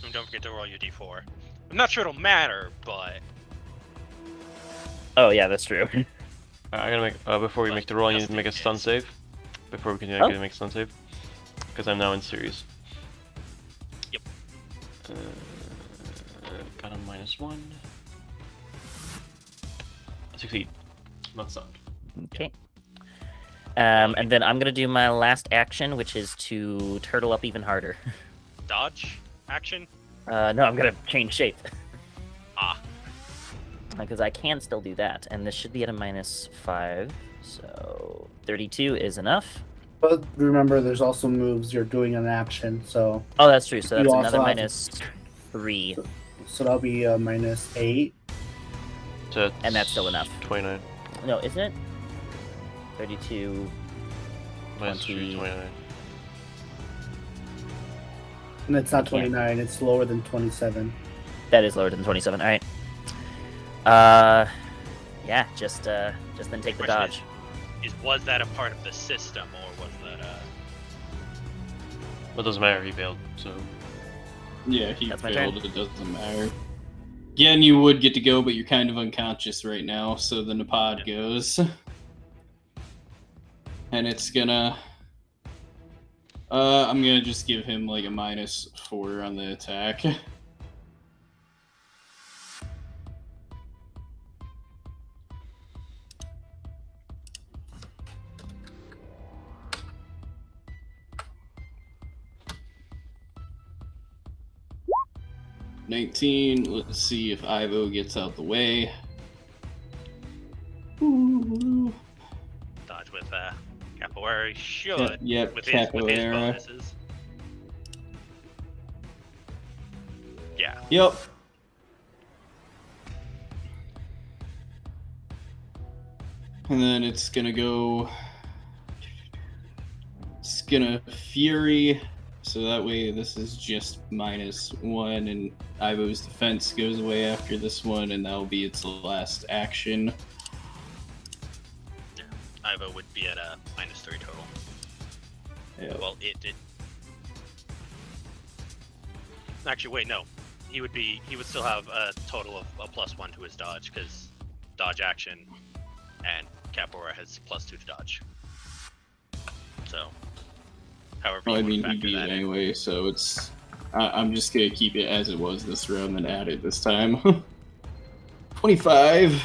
And don't forget to roll your d4. I'm not sure it'll matter, but Oh yeah, that's true. I gotta make before we But make the roll. I need just to make a in stun case. save. before we continue, Oh. I can make stun save. Because I'm now in series. Yep. Got a -1. Succeed. Not stunned. Okay. And then I'm gonna do my last action, which is to turtle up even harder. Dodge action. No, I'm gonna change shape. Ah. Because I can still do that, and this should be at a -5, so 32 is enough. But remember, there's also moves you're doing an action, so Oh, that's true. So You that's also another have to- -3, that'll be -8. So and that's still enough. 29. No, isn't it? 32. -3, 29. And it's not I can't. 29, it's lower than 27. That is lower than 27. All right. Yeah, just then take the Question dodge. Was that a part of the system, or was that Well, it doesn't matter, he failed, so. Yeah, he That's my failed. It doesn't matter. Again, you would get to go, but you're kind of unconscious right now, so the Napad goes. And it's gonna... I'm gonna just give him like a -4 on the attack. $19. Let's see if Ivo gets out the way. Ooh. dodge with capoeira? He should. Yep, with his capoeira. bonuses. Yeah. Yep. And then it's gonna go. It's gonna Fury, so that way this is just -1, and Ivo's defense goes away after this one, and that'll be its last action. Ivo would be at a -3 total. Yep. Well, it did. Actually, wait, no. He would still have a total of a +1 to his dodge, because dodge action and capoeira has +2 to dodge. So, however you Well, I want mean, to he factor beat that it in. anyway, so it's. I'm just gonna keep it as it was this round and add it this time. 25.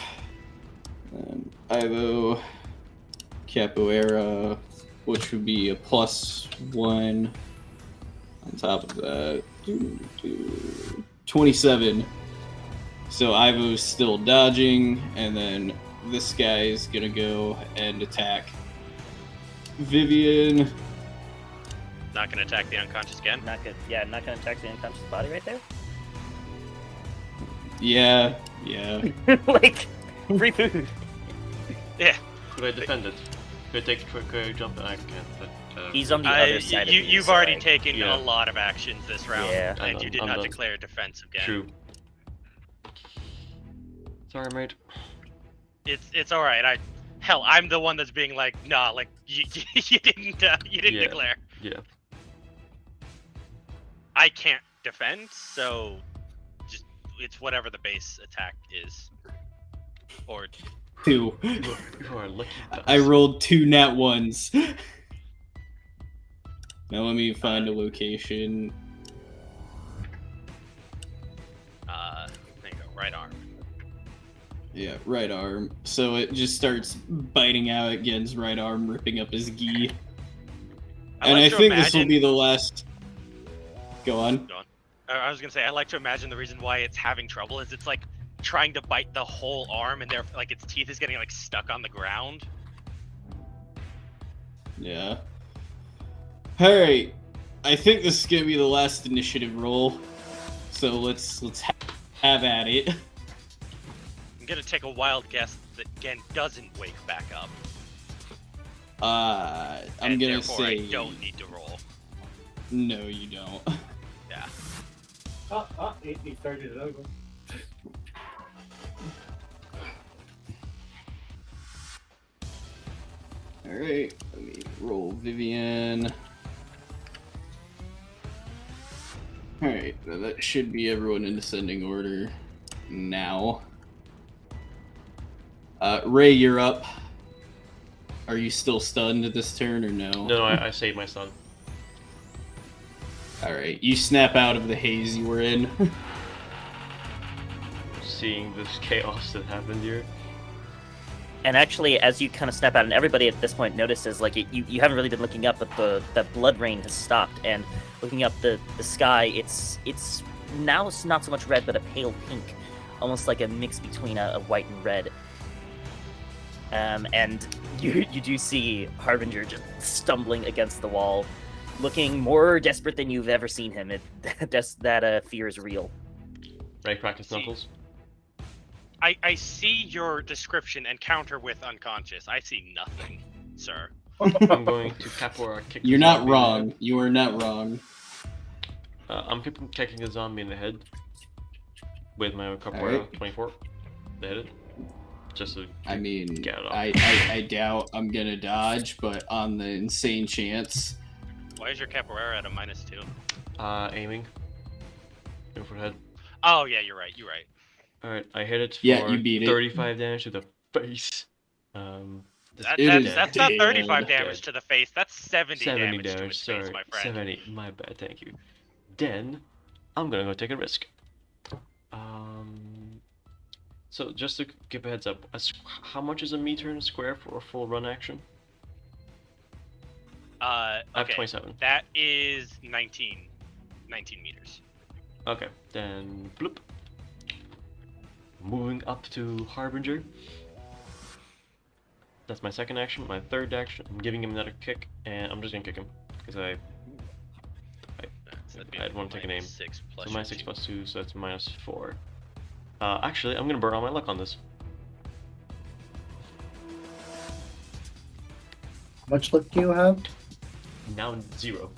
And Ivo, capoeira, which would be a +1 on top of that. 27. So Ivo's still dodging, and then this guy is gonna go and attack Vivian. Not going to attack the unconscious again. Not good. Yeah, not gonna attack the unconscious body right there. Yeah. Like, free food. Yeah. Could I defend it? Could I take a quick jump? I can't, but. He's on the other side of me, You've so, already like, taken yeah. a lot of actions this round, Yeah. I and know, you did I'm not done. declare defense again. True. Sorry, mate. It's all right. I'm the one that's being like, nah, like you didn't Yeah. declare. Yeah. I can't defend, so just it's whatever the base attack is. Or 2. You are lucky. I rolled 2 nat 1s. Now let me find a location. there you go, right arm. Yeah, right arm. So it just starts biting out at Gen's right arm, ripping up his gi. And I think this will be the last. Go on. I was gonna say I like to imagine the reason why it's having trouble is it's like trying to bite the whole arm, and like its teeth is getting like stuck on the ground. Yeah. Alright. I think this is gonna be the last initiative roll. So let's have at it. I'm gonna take a wild guess that Gen doesn't wake back up. I'm and gonna therefore say I don't need to roll. no, you don't. Yeah. He started it over. Alright, let me roll Vivian. Alright, that should be everyone in descending order now. Ray, you're up. Are you still stunned at this turn or no? No, I saved my stun. Alright, you snap out of the haze you were in. Seeing this chaos that happened here. And actually, as you kind of snap out, and everybody at this point notices, like, you haven't really been looking up, but the blood rain has stopped, and looking up the sky, it's now it's not so much red, but a pale pink, almost like a mix between a white and red. And you do see Harbinger just stumbling against the wall, looking more desperate than you've ever seen him. That fear is real. Right, practice knuckles. I see your description and counter with unconscious. I see nothing, sir. I'm going to capoeira kick. You're the not zombie wrong. in the You are not wrong. head. I'm kicking a zombie in the head with my capoeira Alright. 24. They hit it. Just to I mean, get it off. I doubt I'm gonna dodge, but on the insane chance. Why is your capoeira at a -2? Aiming. Aim for the head. Oh yeah, you're right. You're right. Alright, I hit it for Yeah, you beat it. 35 damage to the face. That's It is not 35 dead. damage to the face. That's 70 70 damage to damage, his sorry. face, my friend. 70, my bad, thank you. Then, I'm gonna go take a risk. So just to give a heads up, how much is a meter in a square for a full run action? I have Okay. 27. That is 19 meters. Okay, then bloop. Moving up to Harbinger. That's my second action. My third action, I'm giving him another kick, and I'm just gonna kick him because I want to take an aim. 6 plus So minus 6 plus 2, so that's -4. Actually, I'm gonna burn all my luck on this. How much luck do you have? Now 0.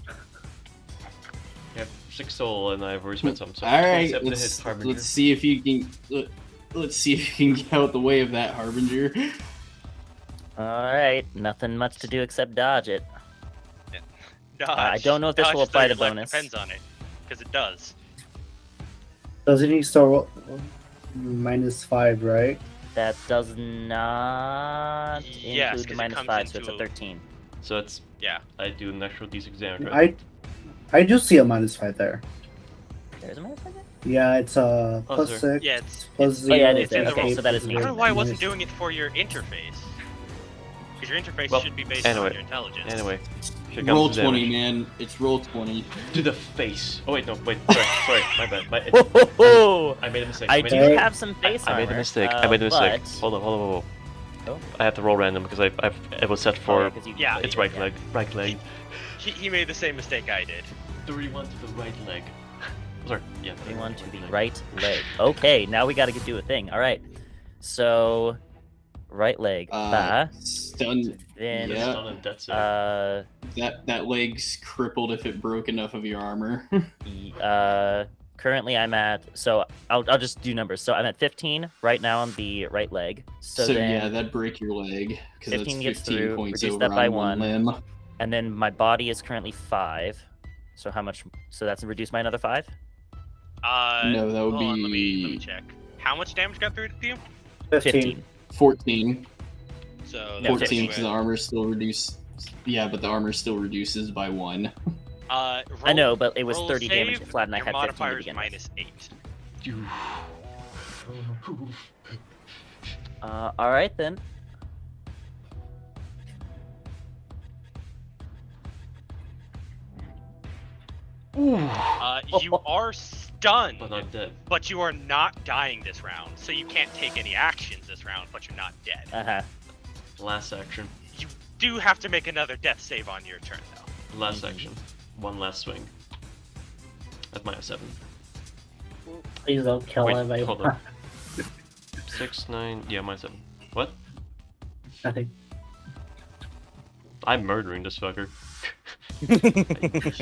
I have 6 soul, and I've already spent some. So All right, 27 to hit Harbinger. let's see if you can. Let's see if you can get out the way of that Harbinger. Alright, nothing much to do except dodge it. Dodge. I don't know if this will Dodge apply to 30 left bonus. Depends on it, because it does. Doesn't he still roll -5, right? That does not Yes, 'cause include the it minus comes 5, so it's a into- 13. So it's Yeah. I do an extra d6 damage. Right? I do see a -5 there. There's a minus 5 there? Yeah, it's Oh, plus sorry. 6. Yeah, it's. Plus Oh, yeah, it 0, is there. It's in the Okay, so that is I me. don't know why I wasn't minus- doing it for your interface. Because your interface Well, should be based anyway, on your intelligence. Anyway, here Roll comes the 20, damage. man. It's roll 20. To the face. Oh wait, no, wait, sorry, my bad. I made a mistake. I made do a mistake. have some face I armor. made a mistake. I made a mistake. But... Hold on. Oh. I have to roll random because it was set for Oh, 'cause you- Yeah, its right leg. Right leg. He made the same mistake I did. 31 to the right leg. Sorry. Yeah. 31 to the right leg. Okay, now we gotta do a thing. Alright. So, right leg. Stun. Then, Yeah. Stun and death save. That leg's crippled if it broke enough of your armor. currently I'm at, so I'll just do numbers. So I'm at 15 right now on the right leg. So, then, yeah, that'd break your leg because that's 15 gets 15 through, points reduce over that by on one 1. limb. and then my body is currently 5. So how much? So that's reduced by another 5. No, that would hold on, let be me check. How much damage got through to you? 15. 14. So No, 14 14 because the armor still reduced. Yeah, but the armor still reduces by 1. I know, but it was roll 30 damage save, flat, and I your had 15 to modifier is begin with. -8. All right then. You are stunned, But not dead. but you are not dying this round, so you can't take any actions this round, but you're not dead. Last action. You do have to make another death save on your turn, though. Last action. One last swing. That's -7. Please don't kill Wait, him. hold on. 6, 9. Yeah, -7. What? Nothing. I'm murdering this fucker.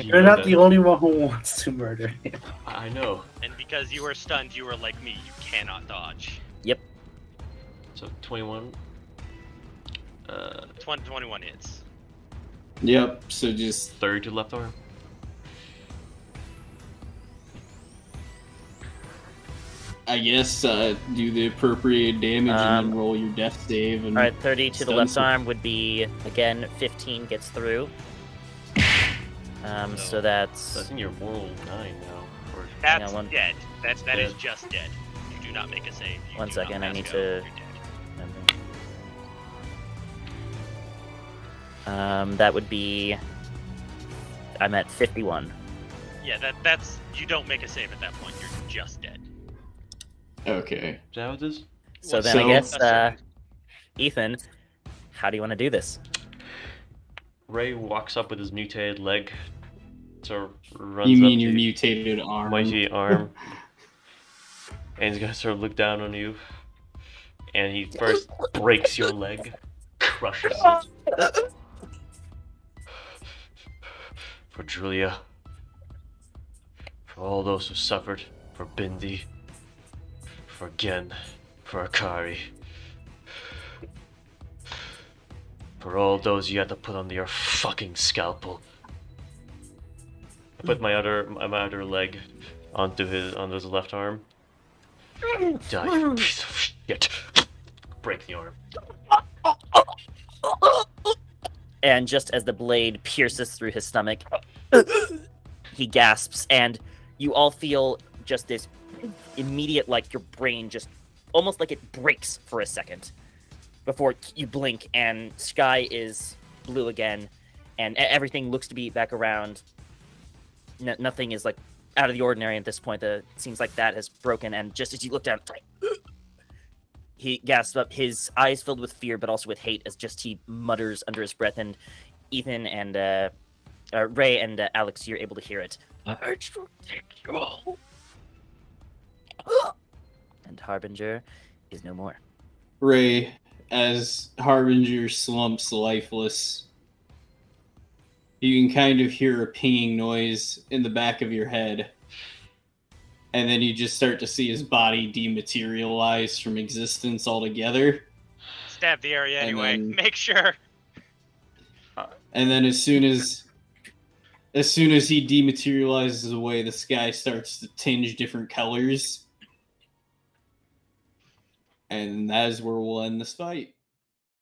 You're not the only one who wants to murder him. I know. And because you are stunned, you are like me. You cannot dodge. Yep. So 21. 21 hits. Yep, so just 30 to left arm. I guess do the appropriate damage and then roll your death save. And All right, 30 to the stun left some- arm would be, again, 15 gets through. So I that's... think you're moral 9 now. Or... Hang That's on, one- dead. That is Dead. just dead. You do not make a save. You One do second, not I need pass to- go, you're dead. that would be... I'm at 51. Yeah, that's you don't make a save at that point. You're just dead. Okay. Is that what it is? So What's then I So- guess, assuming? Ethan, how do you want to do this? Ray walks up with his mutated leg. So runs You up mean to your mutated arm? mighty arm. And he's gonna sort of look down on you. And he first breaks your leg. Crushes it. For Julia. For all those who suffered. For Bindi. For Gen. For Akari. For all those you had to put on your fucking scalpel. I put my other leg onto his left arm. Die, you piece of shit. Break the arm. And just as the blade pierces through his stomach, he gasps, and you all feel just this immediate, like, your brain just almost like it breaks for a second before you blink, and sky is blue again, and everything looks to be back around. Nothing is, like, out of the ordinary at this point. It seems like that has broken, and just as you look down, he gasps up, his eyes filled with fear, but also with hate, as just he mutters under his breath, and Ethan and Ray and Alex, you're able to hear it. I shall take you all. And Harbinger is no more. Ray, as Harbinger slumps lifeless, you can kind of hear a pinging noise in the back of your head. And then you just start to see his body dematerialize from existence altogether. Stab the area And anyway. then- Make sure. And then as soon as he dematerializes away, the sky starts to tinge different colors. And that is where we'll end this fight.